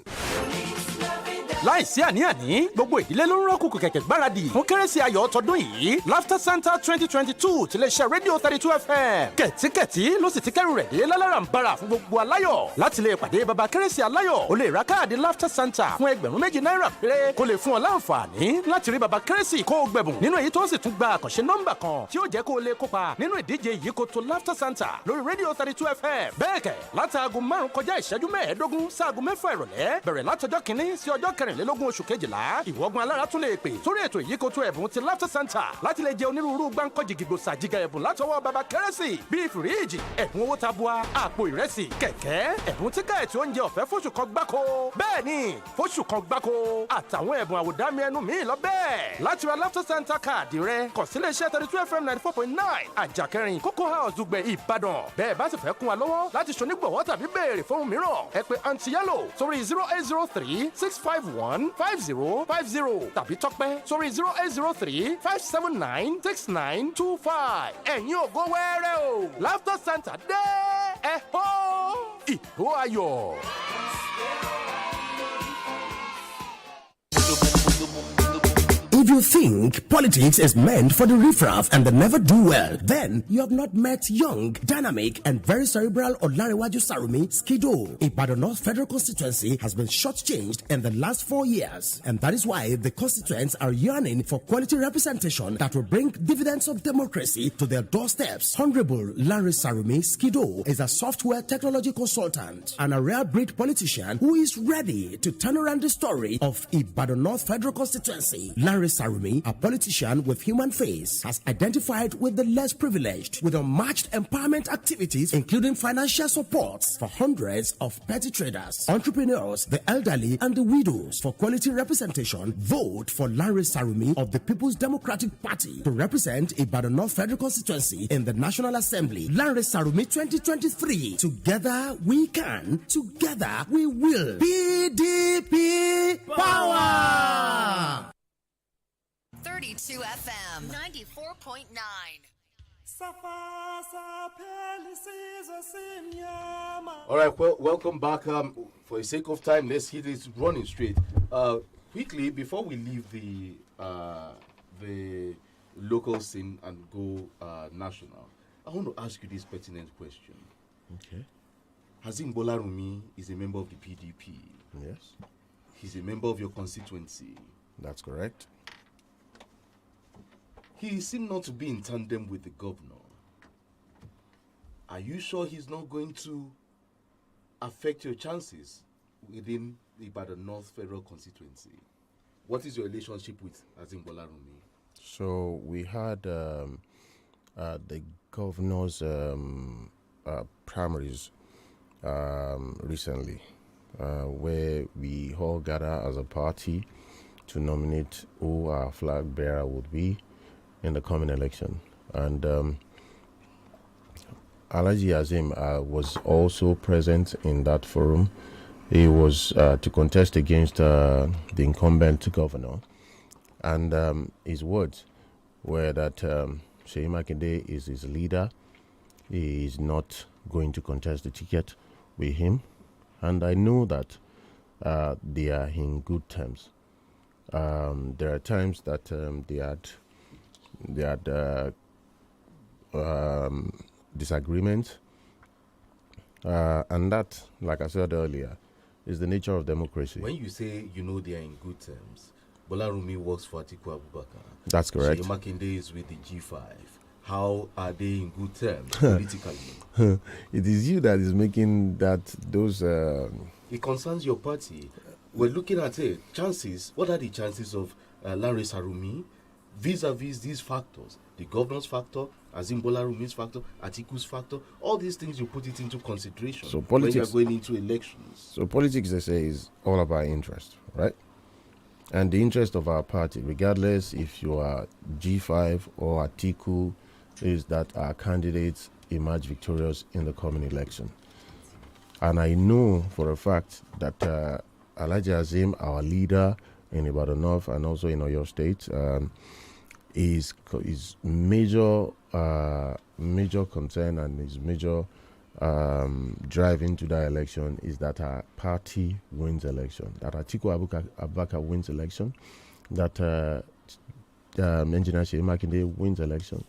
láìsí àní-àní gbogbo ìdílé ló ń rọ́kùnkùn kẹ̀kẹ́ gbáradì fún kérésì ayọ̀ tọdún yìí Laughter Center 2022 ti lè ṣe rédíò 32 FM kẹ̀tíkẹ̀tí ló sì ti kẹ́rù rẹ̀ dé láláràǹbarà fún gbogbo aláyọ̀ láti lè pàdé bàbá kérésì aláyọ̀ ó lè ra káàdì Laughter Center fún $2,000 péré kó lè fún ọ láǹfààní láti rí bàbá kérésì kó o gbẹ̀bùn nínú èyí tó sì tún gba àkànṣe nọ́mbà kan tí ó jẹ́ kó o lè kópa nínú ìdíje ìyíkoto Laughter Center lórí rédíò 32 FM bẹ́ẹ̀ kẹ̀ láti aago 5 kọjá ìṣẹ́jú 15 sí aago 6 ìrọ̀lẹ́ bẹ̀rẹ̀ látọjọ́ kìíní sí ọjọ́ 24 oṣù kejìlá ìwọ́gun alára tún lè pè sórí ètò ìyíkoto ẹ̀bùn ti Laughter Center láti lè jẹ onírúurú gbáǹkọ́jì gìgbòsà jíga ẹ̀bùn látọwọ́ bàbá kérésì bíi fìríìjì ẹ̀bùn owó tabua àpò ìrẹsì kẹ̀kẹ́ ẹ̀bùn tíkẹ́ẹ̀tì oúnjẹ ọ̀fẹ́ fóṣù kan gbáko bẹ́ẹ̀ ni fóṣù kan gbáko àtàwọn ẹ̀bùn àwòdámi ẹnu míì lọ bẹ́ẹ̀ láti ra Laughter Center káàdì rẹ kàn sí iléeṣẹ́ 32 FM 94.9 àjàkẹrin Cocoa House Dùgbẹ̀ Ìbàdàn bẹ́ẹ̀ bá sì fẹ́ kún wa lọ́wọ́ láti ṣonígbọ̀wọ́ tàbí béèrè fóun mìíràn ẹ pè Aunty Yellow sórí 0803 651 5050 tàbí Tọ́pẹ́ sórí 0803 579 6925 ẹ̀yin ògo wẹ́rẹ́ o Laughter Center dé ẹ̀ hó ìhó ayọ̀. If you think politics is meant for the riffraff and the never do well, then you have not met young, dynamic, and very cerebral Olarewaju Sarumi Skido. Ibadan North Federal Constituency has been shortchanged in the last 4 years, and that is why the constituents are yearning for quality representation that will bring dividends of democracy to their doorsteps. Honorable Larry Sarumi Skido is a software technology consultant and a rare breed politician who is ready to turn around the story of Ibadan North Federal Constituency. Larry Sarumi, a politician with human face, has identified with the less privileged with unmatched empowerment activities, including financial support for hundreds of petty traders, entrepreneurs, the elderly, and the widows. For quality representation, vote for Larry Sarumi of the People's Democratic Party to represent Ibadan North Federal Constituency in the National Assembly. Larry Sarumi 2023. Together we can, together we will. PDP power! 32 FM 94.9. All right, well, welcome back. For the sake of time, let's hit it running straight. Quickly, before we leave the local scene and go national, I want to ask you this pertinent question. Okay. Hazim Bolarumi is a member of the PDP. Yes. He's a member of your constituency. That's correct. He seemed not to be in tandem with the governor. Are you sure he's not going to affect your chances within the Ibadan North Federal Constituency? What is your relationship with Hazim Bolarumi? So we had the governor's primaries recently, where we all gather as a party to nominate who our flag bearer would be in the coming election. And Alhaji Azim was also present in that forum. He was to contest against the incumbent governor. And his words were that Seyi Makinde is his leader. He is not going to contest the ticket with him. And I know that they are in good terms. There are times that they had disagreements, and that, like I said earlier, is the nature of democracy. When you say you know they are in good terms, Bolarumi works for Atiku Abubakar. That's correct. Seyi Makinde is with the G5. How are they in good terms politically? It is you that is making those it concerns your party. We're looking at chances. What are the chances of Larry Sarumi vis-a-vis these factors? The governor's factor, Azimbola Rumi's factor, Atiku's factor, all these things you put it into consideration when you're going into elections. So politics, they say, is all about interest, right? And the interest of our party, regardless if you are G5 or Atiku, is that our candidates emerge victorious in the coming election. And I know for a fact that Alhaji Azim, our leader in Ibadan North and also in Oyo State, his major concern and his major drive into that election is that our party wins election, that Atiku Abubakar wins election, that Engineer Seyi Makinde wins election,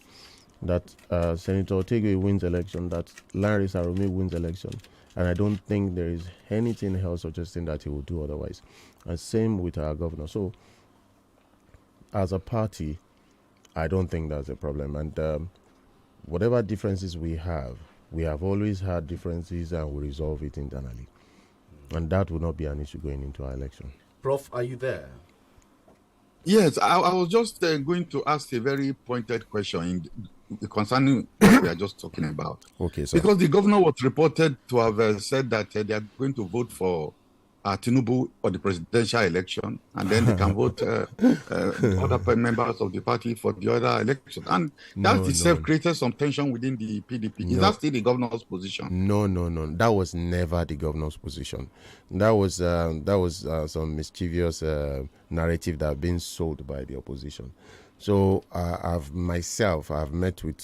that Senator Otegui wins election, that Larry Sarumi wins election. And I don't think there is anything else suggesting that he will do otherwise. And same with our governor. So, as a party, I don't think that's a problem. And whatever differences we have always had differences and we resolve it internally. And that will not be an issue going into our election. Prof, are you there? Yes, I was just going to ask a very pointed question concerning what we are just talking about. Okay, sir. Because the governor was reported to have said that they are going to vote for Tinubu for the presidential election, and then they can vote other members of the party for the other election. And that itself created some tension within the PDP. Is that still the governor's position? No. That was never the governor's position. That was some mischievous narrative that have been sold by the opposition. So I've met with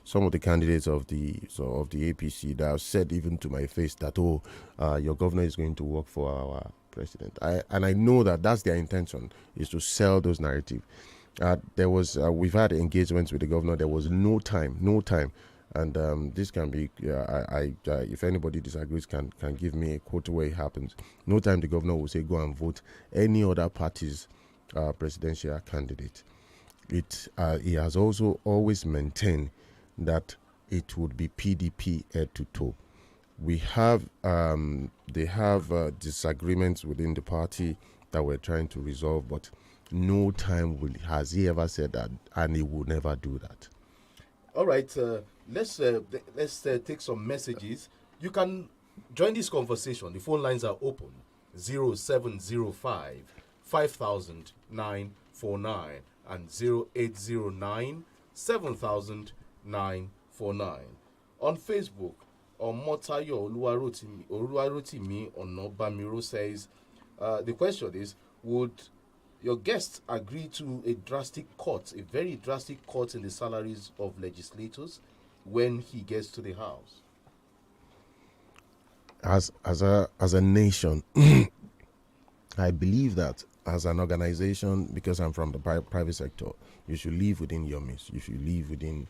some of the candidates of the APC that have said even to my face that your governor is going to work for our president. I know that that's their intention, is to sell those narratives. We've had engagements with the governor. There was no time, and this can be. If anybody disagrees, can give me a quote where it happens. No time the governor will say go and vote any other party's presidential candidate. He has also always maintained that it would be PDP head to toe. They have disagreements within the party that we're trying to resolve, but no time has he ever said that, and he will never do that. All right, let's take some messages. You can join this conversation. The phone lines are open. 0705 5000 949 and 0809 7000 949. On Facebook, Omotayo Oluwarotimi Onobamiro says, the question is, would your guests agree to a very drastic cut in the salaries of legislators when he gets to the House? As a nation, I believe that as an organization, because I'm from the private sector, you should live within your means. You should live within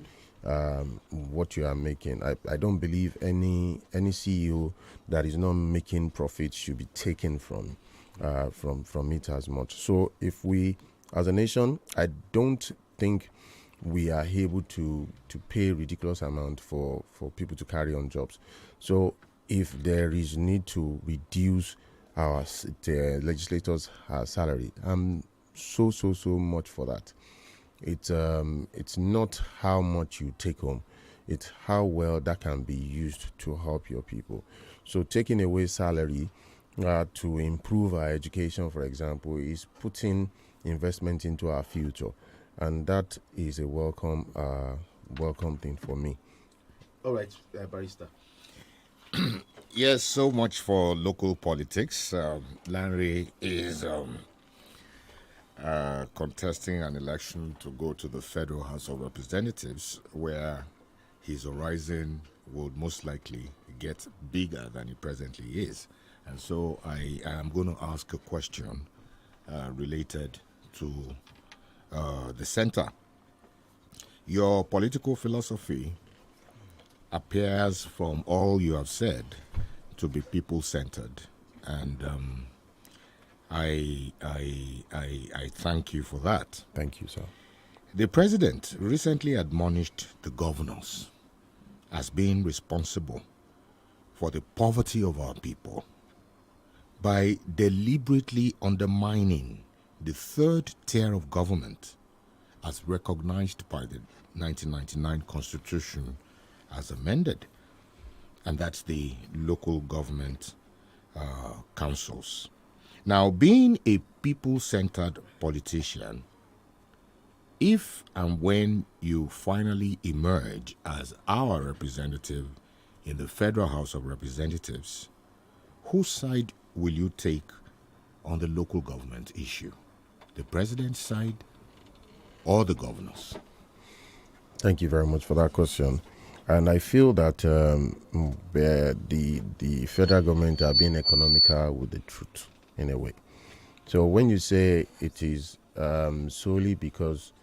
what you are making. I don't believe any CEO that is not making profit should be taken from it as much. So if we, as a nation, I don't think we are able to pay ridiculous amount for people to carry on jobs. So if there is need to reduce the legislators' salary, I'm so much for that. It's not how much you take home, it's how well that can be used to help your people. So taking away salary to improve our education, for example, is putting investment into our future, and that is a welcome thing for me. All right, Barrister. Yes, so much for local politics. Larry is contesting an election to go to the Federal House of Representatives, where his horizon would most likely get bigger than he presently is. And so I am going to ask a question related to the center. Your political philosophy appears from all you have said to be people-centered, and I thank you for that. Thank you, sir. The president recently admonished the governors as being responsible for the poverty of our people. by deliberately undermining the third tier of government as recognized by the 1999 Constitution as amended, and that's the local government councils. Now, being a people-centered politician, if and when you finally emerge as our representative in the Federal House of Representatives, whose side will you take on the local government issue? The president's side or the governors? Thank you very much for that question. And I feel that the federal government are being economical with the truth in a way. So when you say it is solely because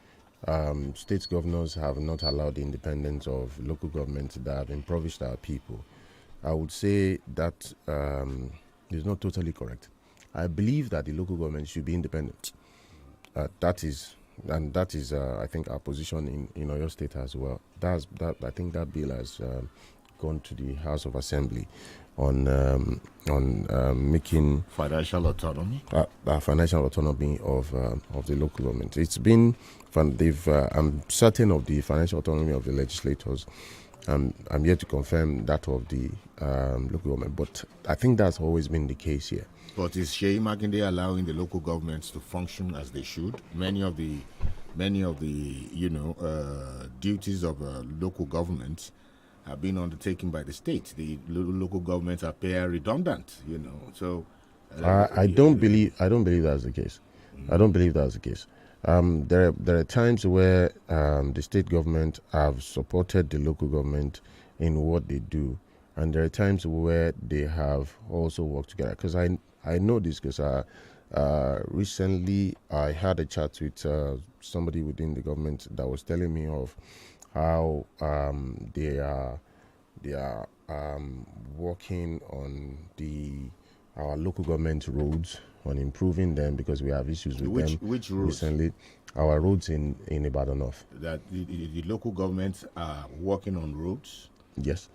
state governors have not allowed the independence of local governments that have impoverished our people, I would say that is not totally correct. I believe that the local government should be independent. That is, I think, our position in Oyo State as well. I think that bill has gone to the House of Assembly on making financial autonomy, financial autonomy of the local government. It's been I'm certain of the financial autonomy of the legislators. I'm yet to confirm that of the local government, but I think that's always been the case here. But is Sheyi Makinde allowing the local governments to function as they should? Many of the duties of local governments have been undertaken by the state. The local governments appear redundant, So I don't believe that's the case. I don't believe that's the case. There are times where the state government have supported the local government in what they do, and there are times where they have also worked together. Because I know this because recently I had a chat with somebody within the government that was telling me of how they are working on our local government roads, on improving them because we have issues with them. Which roads? Recently, our roads in Ibadan North. That the local governments are working on roads. Yes.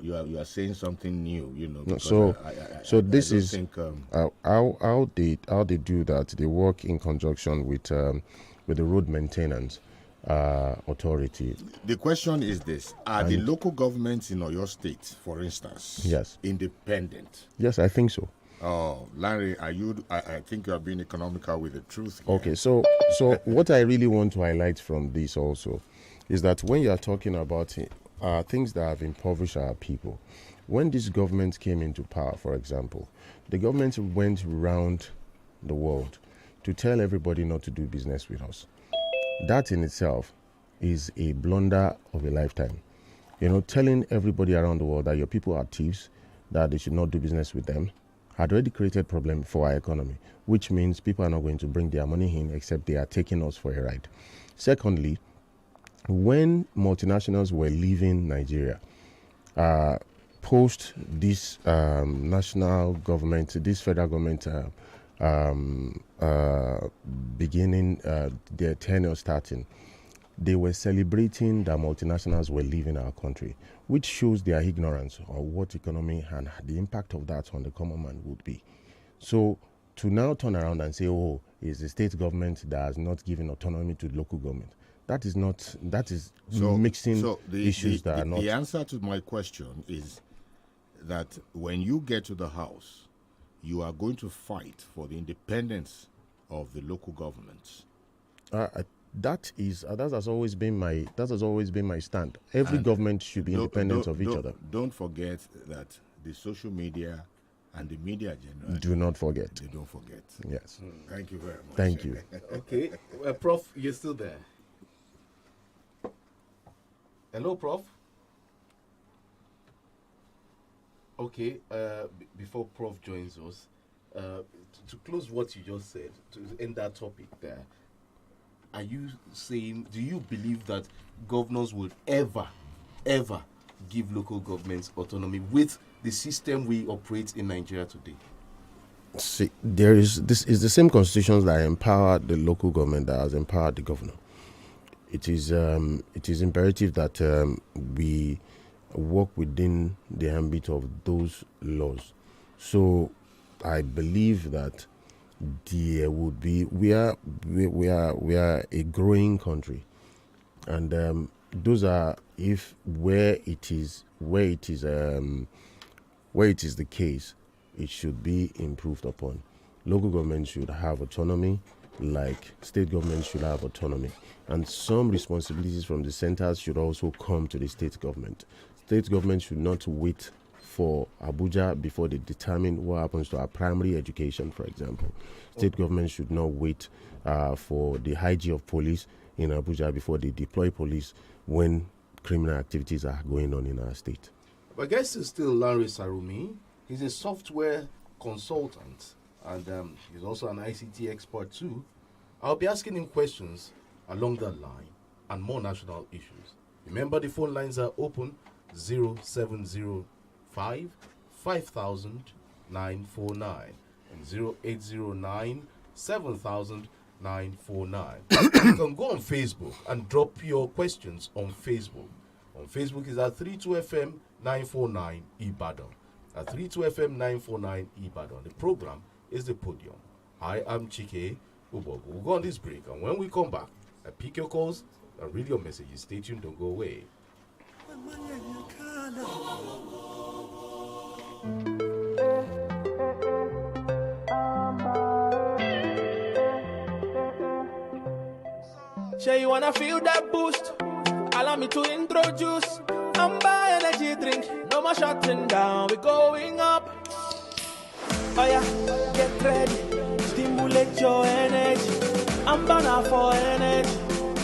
You are saying something new, No, so this is how they do that. They work in conjunction with the road maintenance authority. The question is this: are the local governments in Oyo State, for instance, yes, independent? Yes, I think so. Oh, Larry, I think you are being economical with the truth here. Okay, so what I really want to highlight from this also is that when you are talking about things that have impoverished our people, when this government came into power, for example, the government went around the world to tell everybody not to do business with us. That in itself is a blunder of a lifetime. Telling everybody around the world that your people are thieves, that they should not do business with them, had already created problem for our economy, which means people are not going to bring their money in except they are taking us for a ride. Secondly, when multinationals were leaving Nigeria, post this national government, this federal government beginning their tenure starting, they were celebrating that multinationals were leaving our country, which shows their ignorance of what economy and the impact of that on the common man would be. So to now turn around and say, oh, it's the state government that has not given autonomy to the local government, that is mixing issues that are not. The answer to my question is that when you get to the House, you are going to fight for the independence of the local governments. That has always been my stand. Every government should be independent of each other. Don't forget that the social media and the media generally do not forget. They don't forget. Yes. Thank you very much. Thank you. Okay, Prof, you're still there. Hello, Prof. Okay, before Prof joins us, to close what you just said, to end that topic there, are you saying, do you believe that governors would ever give local governments autonomy with the system we operate in Nigeria today? See, this is the same constitutions that empower the local government that has empowered the governor. It is imperative that we work within the ambit of those laws. So I believe that there would be we are a growing country, and those are where it is the case, it should be improved upon. Local governments should have autonomy, like state governments should have autonomy, and some responsibilities from the centers should also come to the state government. State government should not wait for Abuja before they determine what happens to our primary education, for example. State government should not wait for the IG of police in Abuja before they deploy police when criminal activities are going on in our state. My guest is still Larry Sarumi. He's a software consultant, and he's also an ICT expert too. I'll be asking him questions along that line and more national issues. Remember, the phone lines are open: 0705 5000 949 and 0809 7000 949. You can go on Facebook and drop your questions on Facebook. On Facebook is at 32FM 949 Ibadan. At 32FM 949 Ibadan. The program is the Podium. Hi, I'm CHIKE. We'll go on this break, and when we come back, I pick your calls and read your messages. Stay tuned, don't go away. Shay, you wanna feel that boost? Allow me to introduce Amber energy drink. No more shutting down, we're going up. Oh yeah, get ready, stimulate your energy. Amber now for energy.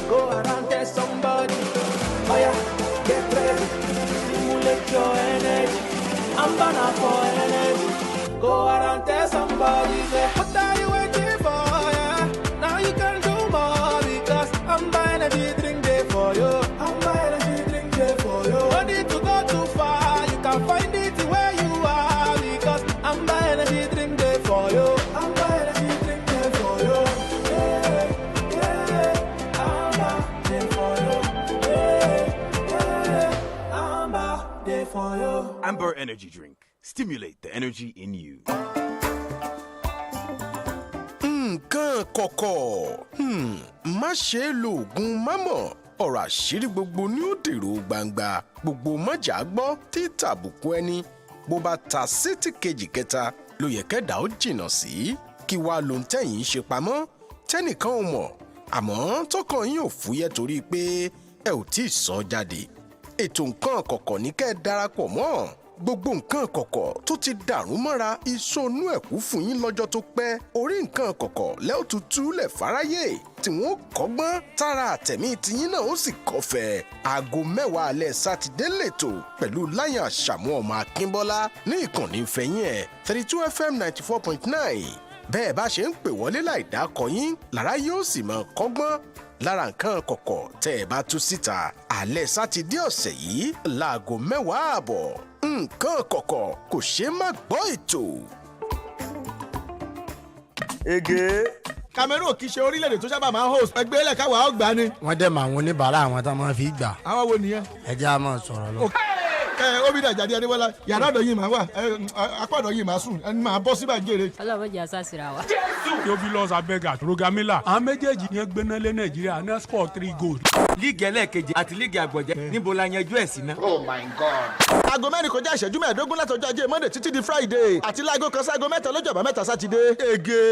Go around, tell somebody. Oh yeah, get ready, stimulate your energy. Amber now for energy. Go around, tell somebody. Say, what are you waiting for? Yeah, now you can do more because Amber energy drink there for you. Amber energy drink there for you. No need to go too far, you can find it where you are because Amber energy drink there for you. Amber energy drink there for you. Yeah, yeah, Amber there for you. Yeah, yeah, Amber there for you. Amber energy drink. Stimulate the energy in you. Nǹkan kọ̀kọ̀ má ṣe é lo oògùn mámọ̀ ọ̀rọ̀ àṣírí gbogbo ní ó dèrò gbangba gbogbo mọ́jà gbọ́ tí tàbùkù ẹni bó bá ta sétí kejì kẹta ló yẹ kẹ́dà ó jìnnà sí kí wàá ló ń tẹ̀yìn ṣe pamọ́ tẹ́nìkan ò mọ̀ àmọ́ tọkàn yín ò fúyẹ́ torí pé ẹ ò tí ì sọ jáde ètò nǹkan kọ̀kọ̀ ní kẹ́ ẹ darapọ̀ mọ́ gbogbo nǹkan kọ̀kọ̀ tó ti dàrú mọ́ra ìsọnù ẹ̀kú fún yín lọ́jọ́ tó pẹ́ orí nǹkan kọ̀kọ̀ lẹ́ọ̀ tuntun lẹ̀ fáráyé tí wọ́n kọ́gbọ́n tára àtẹ̀mí tiyín náà ó sì kọ́fẹ́ aago 10 alẹ́ sátidé lẹ́tọ̀ pẹ̀lú Láyàn Àṣàmú ọmọ Akínbọ́lá ní ìkànnì ìfẹ́yìn ẹ̀ 32FM 94.9 bẹ́ẹ̀ bá ṣe ń pè wọlé láì dákọ yín lára yóò sì mọ kọ́gbọ́n lára nǹkan kọ̀kọ̀ tẹ́ ẹ bá tú síta alẹ́ sátidé ọ̀sẹ̀ yìí láago 10 ààbọ̀ nǹkan kọ̀kọ̀ kò ṣeé má gbọ́ ètò. Ege. Cameroon kì í ṣe orílẹ̀-èdè tó sábà máa ń host ẹgbẹ́ ẹlẹ́kàwá ọgbà ni. wọ́n dẹ̀ mọ àwọn oníbàárà àwọn tá máa fi gbà. àwọn wo nìyẹn. ẹ jẹ́ a máa sọ̀rọ̀ lọ. Obìnrin Àjàdí Adébọ́lá yàrá ọ̀dọ̀ yìí máa wà apá ọ̀dọ̀ yìí máa sùn ẹni máa bọ́ síbà jèrè. ọlọ́run jẹ́ àṣàṣìra wa. Theophilus Abega Rogamila àwọn méjèèjì yẹn gbéná lé Nàìjíríà ní score 3 goals. líìgì ẹlẹ́ẹ̀kejì àti líìgì àgbọ̀jẹ̀ níbo la yanjú ẹ̀ sí ná. Oh my God. aago mẹ́rin kọjá ìṣẹ́jú 15 látọjọ́ Ajé Monday títí di Friday àti láago kan sáago 3 lọ́jọ́ àbámẹ́ta Sátidé. Ege.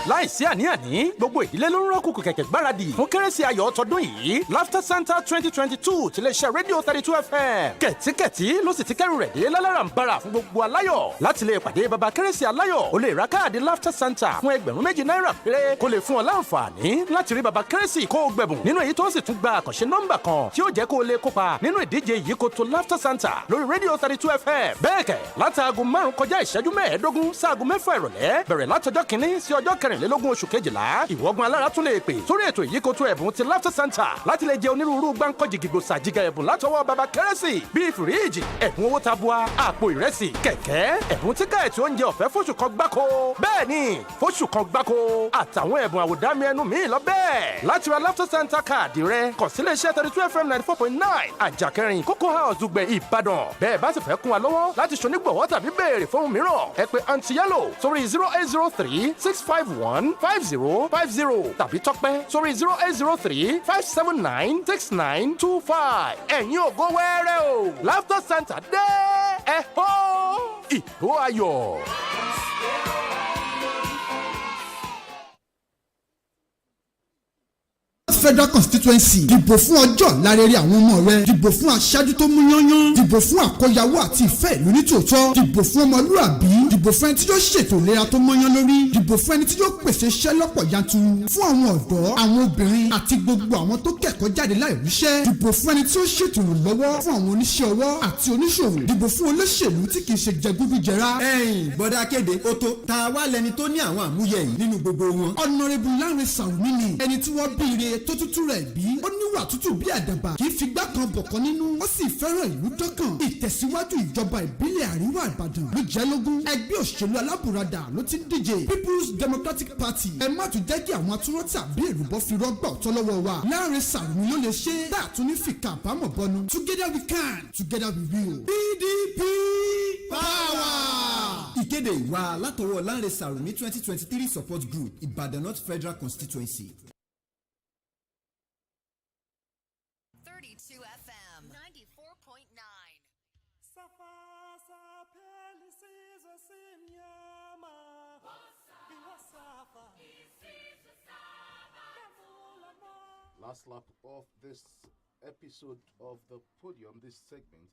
láìsí àní-àní gbogbo ìdílé ló ń rọ́kùnkù kẹ̀kẹ́ gbáradì fún kérésì ayọ̀ tọdún yìí Laughter Santa 2022 ti iléeṣẹ́ rédíò 32 FM kẹ̀tíkẹ̀tí ló sì ti kẹ́rù rẹ̀ dé láláràǹbarà fún gbogbo aláyọ̀ láti lè pàdé bàbá kérésì aláyọ̀ ó lè ra káàdì Laughter Santa fún ẹgbẹ̀rún náírà péré kó lè fún ọ láǹfààní láti rí bàbá kérésì kó o gbẹ̀bùn nínú èyí tó sì tún gba àkànṣe nọ́mbà kan tí ó jẹ́ kó o lè kópa nínú ìdíje ìyíkoto Laughter Santa lórí rédíò 32 FM bẹ́ẹ̀ kẹ̀ látàgò 5 kọjá ìṣẹ́jú 15 sáàgò 6 ìrọ̀lẹ́ bẹ̀rẹ̀ látọjọ́ 1 sí ọjọ́ 4 kẹrìnlélógún oṣù kejìlá ìwọ́gun alára tún lè pè sórí ètò ìyíkoto ẹ̀bùn ti Laughter Center láti lè jẹ onírúurú gbáǹkọ́jì gìgòsà jíga ẹ̀bùn látọwọ́ baba kérésì bíi fìríìjì ẹ̀bùn owó tabua àpò ìrẹsì kẹ̀kẹ́ ẹ̀bùn tíkẹ́ẹ̀tì oúnjẹ ọ̀fẹ́ fóṣù kan gbáko bẹ́ẹ̀ ni fóṣù kan gbáko àtàwọn ẹ̀bùn àwòdámi ẹnu míì lọ bẹ́ẹ̀ láti ra Laughter Center káàdì rẹ kàn sí iléeṣẹ́ 32 FM 94.9 àjàkẹrin Cocoa House Dùgbẹ̀ Ìbàdàn bẹ́ẹ̀ bá sì fẹ́ kún wa lọ́wọ́ láti ṣonígbọ̀wọ́ tàbí béèrè fóun mìíràn ẹ pè Aunty Yellow sórí 0803 651 5050 tàbí Tọ́pẹ́ sórí 0803 579 6925 ẹ̀yin ògo wẹ́rẹ́ o Laughter Center dé ẹ hó ìhó ayọ̀. Federal constituency dìbò fún ọjọ́ lárẹ́rẹ́ àwọn ọmọ rẹ dìbò fún aṣáájú tó mú yányán dìbò fún àkọyawó àti ìfẹ́ ìlú nítòótọ́ dìbò fún ọmọlúàbí dìbò fún ẹni tí yóò ṣètò ìlera tó mọ́yán lórí dìbò fún ẹni tí yóò pèsè iṣẹ́ lọ́pọ̀ yanturu fún àwọn ọ̀dọ́ àwọn obìnrin àti gbogbo àwọn tó kẹ́kọ̀ọ́ jáde láì ríṣẹ́ dìbò fún ẹni tí ó ṣètò ìrànlọ́wọ́ fún àwọn oníṣẹ́ ọwọ́ àti oníṣòwò dìbò fún olóṣèlú tí kì í ṣe jẹgúdújẹrá. ẹ̀yin bọ́dà kéde ó tó ta wá lẹni tó ní àwọn àmúyẹ yìí nínú gbogbo wọn. Honorable Lanre Sarumi ni ẹni tí wọ́n bí ire tó tútù rẹ̀ bí ó níwà tútù bí àdàbà kì í fi gbá kan bọ̀kan nínú ó sì fẹ́ràn ìlú dọ́kàn ìtẹ̀síwájú ìjọba ìbílẹ̀ àríwá Ìbàdàn ló jẹ́ lógún ẹgbẹ́ òṣèlú alábùradà ló ti ń díje People's Democratic Party ẹ má tún jẹ́ kí àwọn atúrọ́ tàbí èrùbọ́ fi rọ́gbà ọ̀tọ́ lọ́wọ́ wa Lanre Sarumi ló lè ṣe tá a tún ní fìkà àbámọ̀ bọnu together we can together we will PDP power. Ìkéde ìwà látọwọ́ Lanre Sarumi 2023 support group Ìbàdàn North Federal Constituency. 32 FM 94.9. Last lap of this episode of the Podium, this segment.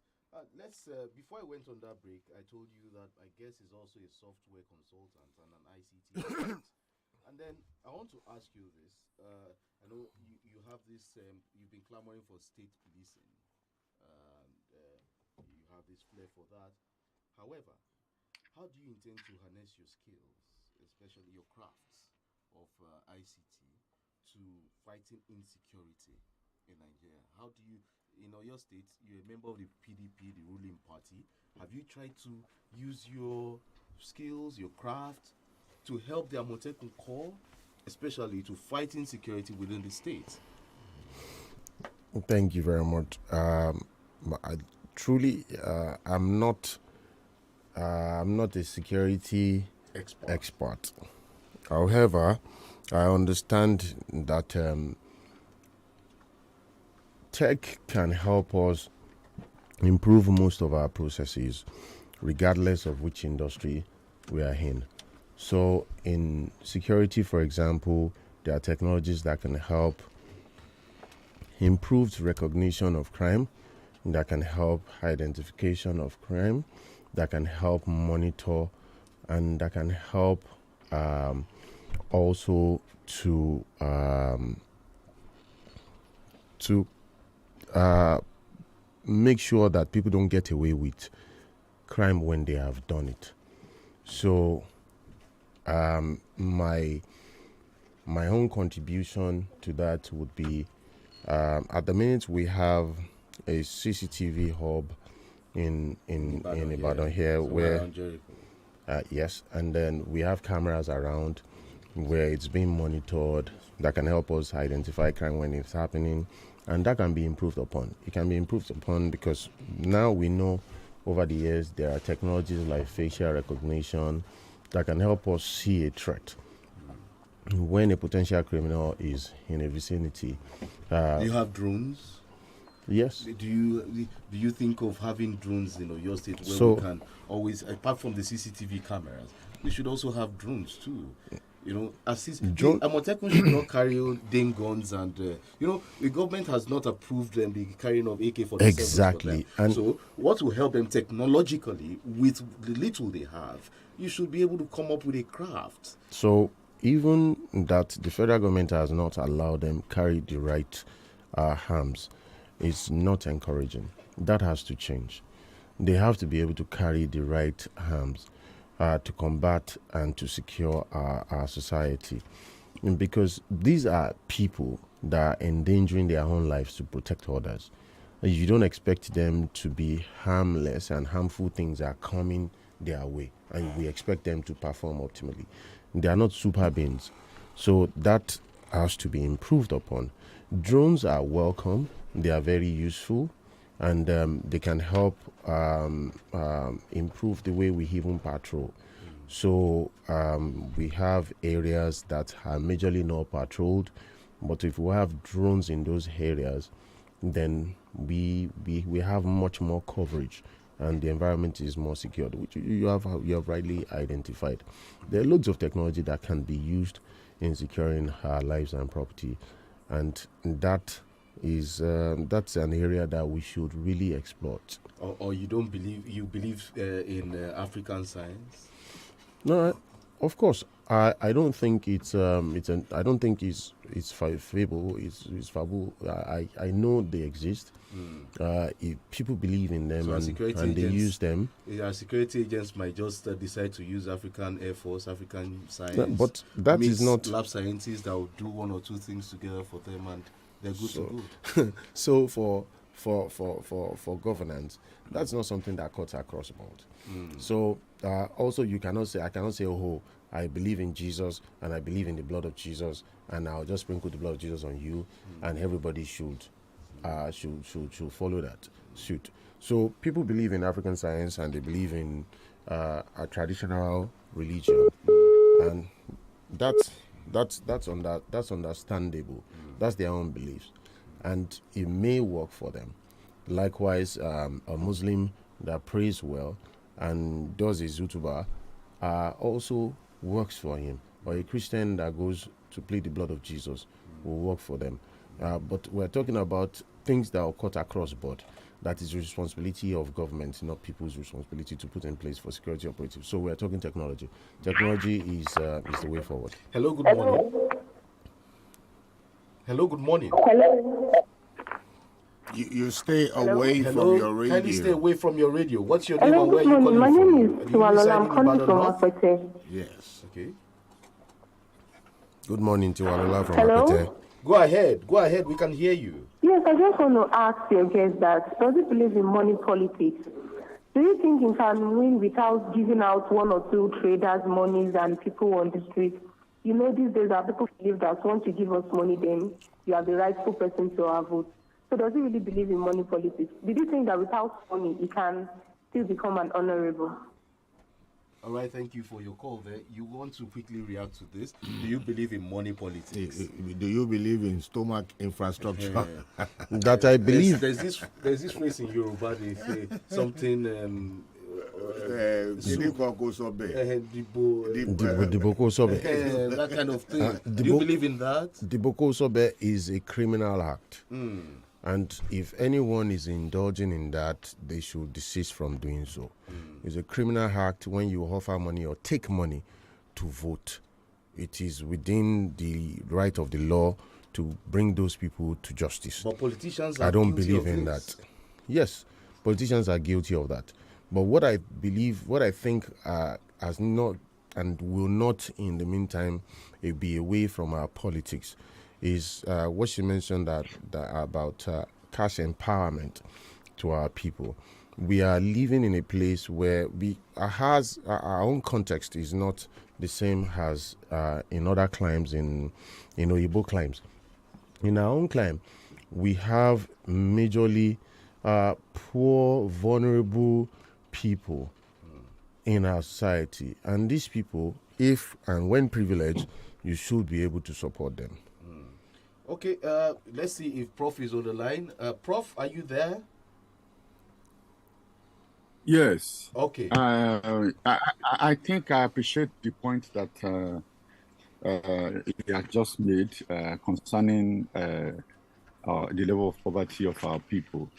Before I went on that break, I told you that I guess is also a software consultant and an ICT expert. And then I want to ask you this. I know you have this, you've been clamoring for state policing. You have this flair for that. However, how do you intend to harness your skills, especially your crafts of ICT, to fighting insecurity in Nigeria? How do you, in your state, you're a member of the PDP, the ruling party. Have you tried to use your skills, your craft, to help the Amotekun Corps, especially to fight insecurity within the state? Thank you very much. I'm not a security expert. However, I understand that tech can help us improve most of our processes, regardless of which industry we are in. So in security, for example, there are technologies that can help improved recognition of crime, that can help identification of crime, that can help monitor, and that can help also to make sure that people don't get away with crime when they have done it. So my own contribution to that would be, at the minute we have a CCTV hub in Ibadan here where yes, and then we have cameras around where it's being monitored that can help us identify crime when it's happening, and that can be improved upon. It can be improved upon because now we know over the years there are technologies like facial recognition that can help us see a threat when a potential criminal is in a vicinity. Do you have drones? Yes. Do you think of having drones in your state where we can always, apart from the CCTV cameras, we should also have drones too? Amotekun should not carry dim guns, and the government has not approved them the carrying of AK-47. Exactly. And so, what will help them technologically with the little they have? You should be able to come up with a craft. So, even that the federal government has not allowed them carry the right arms is not encouraging. That has to change. They have to be able to carry the right arms. to combat and to secure our society. And because these are people that are endangering their own lives to protect others. You don't expect them to be harmless, and harmful things are coming their way, and we expect them to perform optimally. They are not super beings, so that has to be improved upon. Drones are welcome, they are very useful, and they can help improve the way we even patrol. So we have areas that are majorly not patrolled, but if we have drones in those areas, then we have much more coverage, and the environment is more secured, which you have rightly identified. There are loads of technology that can be used in securing our lives and property, and that's an area that we should really exploit. Or you don't believe, you believe in African science? No, of course. I don't think it's I don't think it's fable. It's fable. I know they exist. If people believe in them, so and they use them. Our security agents might just decide to use African Air Force, African science. But that is not lab scientists that will do one or two things together for them, and they're good to go. So for governance, that's not something that cuts across the board. So also I cannot say, oh, I believe in Jesus and I believe in the blood of Jesus, and I'll just sprinkle the blood of Jesus on you, and everybody should follow that suit. So people believe in African science and they believe in a traditional religion, and that's understandable. That's their own beliefs, and it may work for them. Likewise, a Muslim that prays well and does his zutubah also works for him, or a Christian that goes to plead the blood of Jesus will work for them. But we're talking about things that are cut across board. That is the responsibility of government, not people's responsibility to put in place for security operatives. So we're talking technology. Technology is the way forward. Hello, good morning. Hello, good morning. Hello. You stay away from your radio. Kindly stay away from your radio. What's your Hello, name and where are you calling My from? name is Tiwalola. I'm calling from Apete. Yes. Okay. Good morning, Tiwalola from Hello? Apete. Go ahead. We can hear you. Yes, I just want to ask your guest that, does he believe in money politics? Do you think he can win without giving out one or two traders monies and people on the street? You know, these days our people believe that once you give us money, then you are the rightful person to our vote. So does he really believe in money politics? Did you think that without money, he can still become an honorable? All right, thank you for your call there. You want to quickly react to this? Do you believe in money politics? Do you believe in stomach infrastructure? That I believe. There's this phrase in Yoruba, they say something. That kind of thing. Do you believe in that? Diboko Sobe is a criminal act. And if anyone is indulging in that, they should desist from doing so. It's a criminal act when you offer money or take money to vote. It is within the right of the law to bring those people to justice. But politicians are I don't guilty believe of in this. that. Yes, politicians are guilty of that. But what I think has not and will not in the meantime be away from our politics is what she mentioned that about cash empowerment to our people. We are living in a place where our own context is not the same as in other climes, in Oyibo climes. In our own climb, we have majorly poor, vulnerable people in our society. And these people, if and when privileged, you should be able to support them. Okay, let's see if Prof is on the line. Prof, are you there? Yes. Okay. I think I appreciate the point that you have just made concerning the level of poverty of our people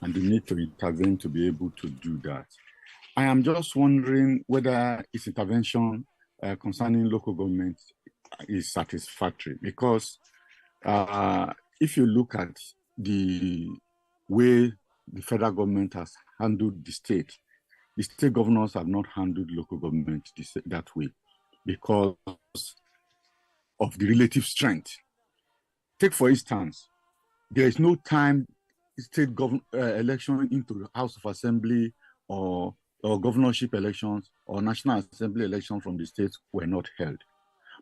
and the need to intervene to be able to do that. I am just wondering whether its intervention concerning local government is satisfactory, because if you look at the way the federal government has handled the state, the state governors have not handled local government that way because of the relative strength. Take, for instance, there is no time state election into the House of Assembly or governorship elections or National Assembly elections from the states were not held.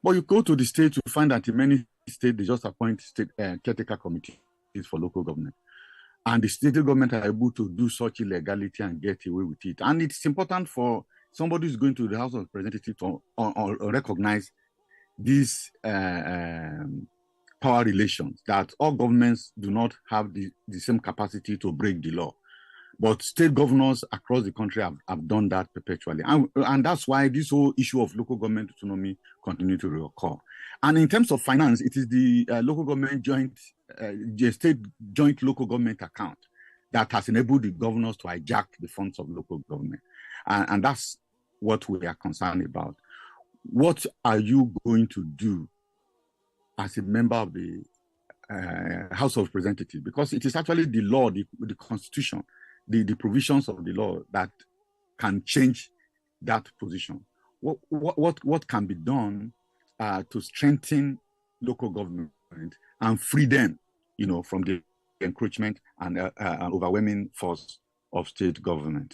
But you go to the states, you find that in many states, they just appoint state caretaker committees for local government. And the state government are able to do such illegality and get away with it. And it's important for somebody who's going to the House of Representatives to recognize these power relations, that all governments do not have the same capacity to break the law. But state governors across the country have done that perpetually. And that's why this whole issue of local government autonomy continues to reoccur. And in terms of finance, it is the local government state joint local government account that has enabled the governors to hijack the funds of local government. And that's what we are concerned about. What are you going to do as a member of the House of Representatives? Because it is actually the law, the Constitution, the provisions of the law that can change that position. What can be done to strengthen local government and free them, from the encroachment and overwhelming force of state government?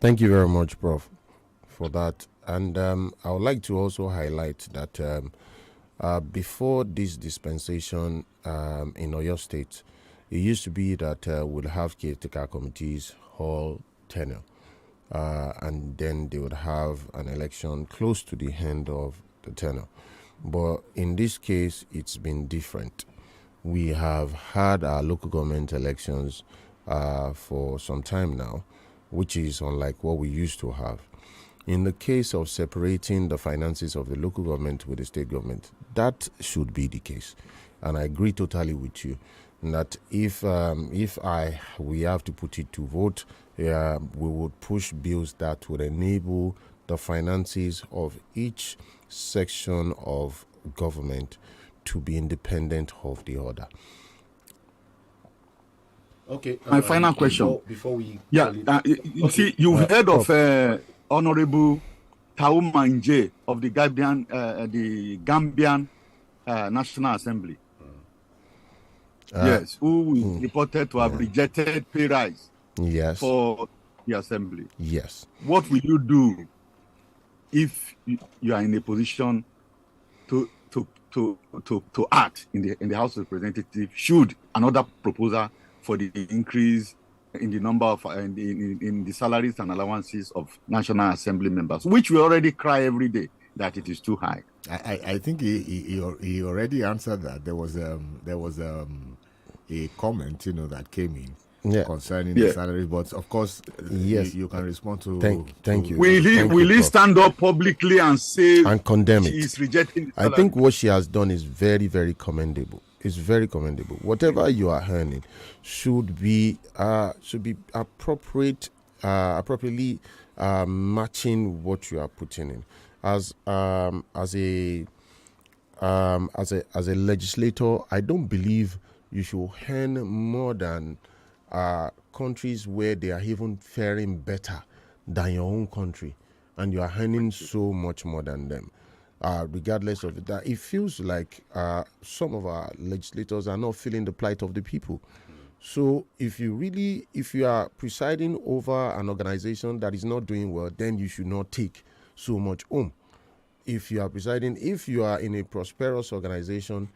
Thank you very much, Prof, for that. And I would like to also highlight that before this dispensation in Oyo State, it used to be that we'll have caretaker committees all tenure, and then they would have an election close to the end of the tenure. But in this case, it's been different. We have had our local government elections for some time now, which is unlike what we used to have. In the case of separating the finances of the local government with the state government, that should be the case. And I agree totally with you that if we have to put it to vote, we would push bills that would enable the finances of each section of government to be independent of the other. Okay. My final question. Before we... Yeah, you see, you've heard of Honorable Tauma Nje of the Gambian National Assembly. Yes, who is reported to have rejected pay rise for the assembly. Yes. What will you do if you are in a position to act in the House of Representatives should another proposal for the increase in the number of in the salaries and allowances of National Assembly members, which we already cry every day that it is too high? I think he already answered that. There was a comment that came in concerning the salaries, but of course you can respond to. Thank you. Will he stand up publicly and say and condemn it? He is rejecting. I think what she has done is very, very commendable. It's very commendable. Whatever you are earning should be appropriately matching what you are putting in. As a legislator, I don't believe you should earn more than countries where they are even faring better than your own country, and you are earning so much more than them. Regardless of that, it feels like some of our legislators are not feeling the plight of the people. So if you are presiding over an organization that is not doing well, then you should not take so much home. If you are in a prosperous organization,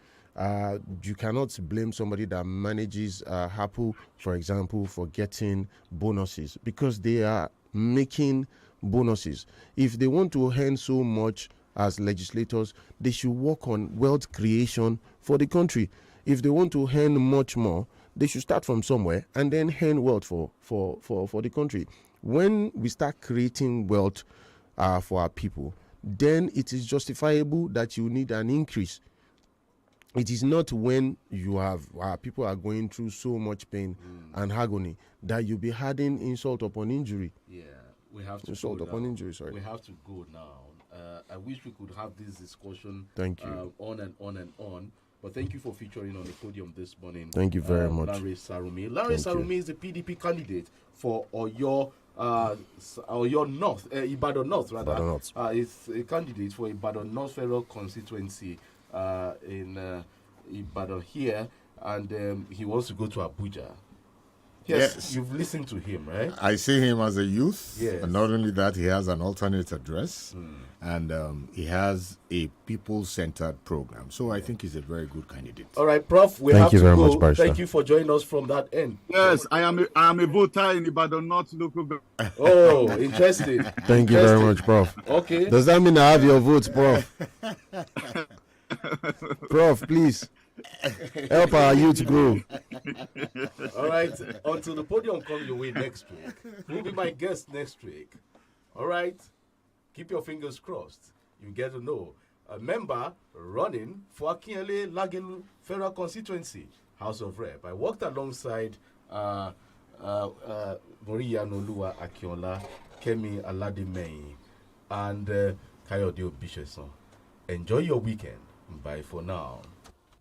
you cannot blame somebody that manages Apple, for example, for getting bonuses because they are making bonuses. If they want to earn so much as legislators, they should work on wealth creation for the country. If they want to earn much more, they should start from somewhere and then earn wealth for the country. When we start creating wealth for our people, then it is justifiable that you need an increase. It is not when you have people are going through so much pain and agony that you'll be adding insult upon injury. Yeah, we have to insult upon injury. Sorry, we have to go now. I wish we could have this discussion. Thank you. On and on and on, But thank you for featuring on the podium this morning. Thank you very much. Larry Sarumi. Larry Sarumi is the PDP candidate for Oyo North, Ibadan North, rather. Ibadan North. Is a candidate for Ibadan North Federal Constituency in Ibadan here, and he wants to go to Abuja. Yes, you've listened to him, right? I see him as a youth. Yes. And not only that, he has an alternate address and he has a people-centered program. So I think he's a very good candidate. All right, Prof, we have to go. Thank you for joining us from that end. Yes, I am a voter in Ibadan North local government. Oh, interesting. Thank you very much, Prof. Okay. Does that mean I have your votes, Prof? Prof, please. Help our youth grow. All right, until the podium comes your way next week, who'll be my guest next week? All right, keep your fingers crossed. You get to know a member running for Akinyele Lagelu Federal Constituency, House of Rep. I worked alongside Moriya Noluwa Akinola, Kemi Aladimei, and Kayode Obisheson. Enjoy your weekend. Bye for now.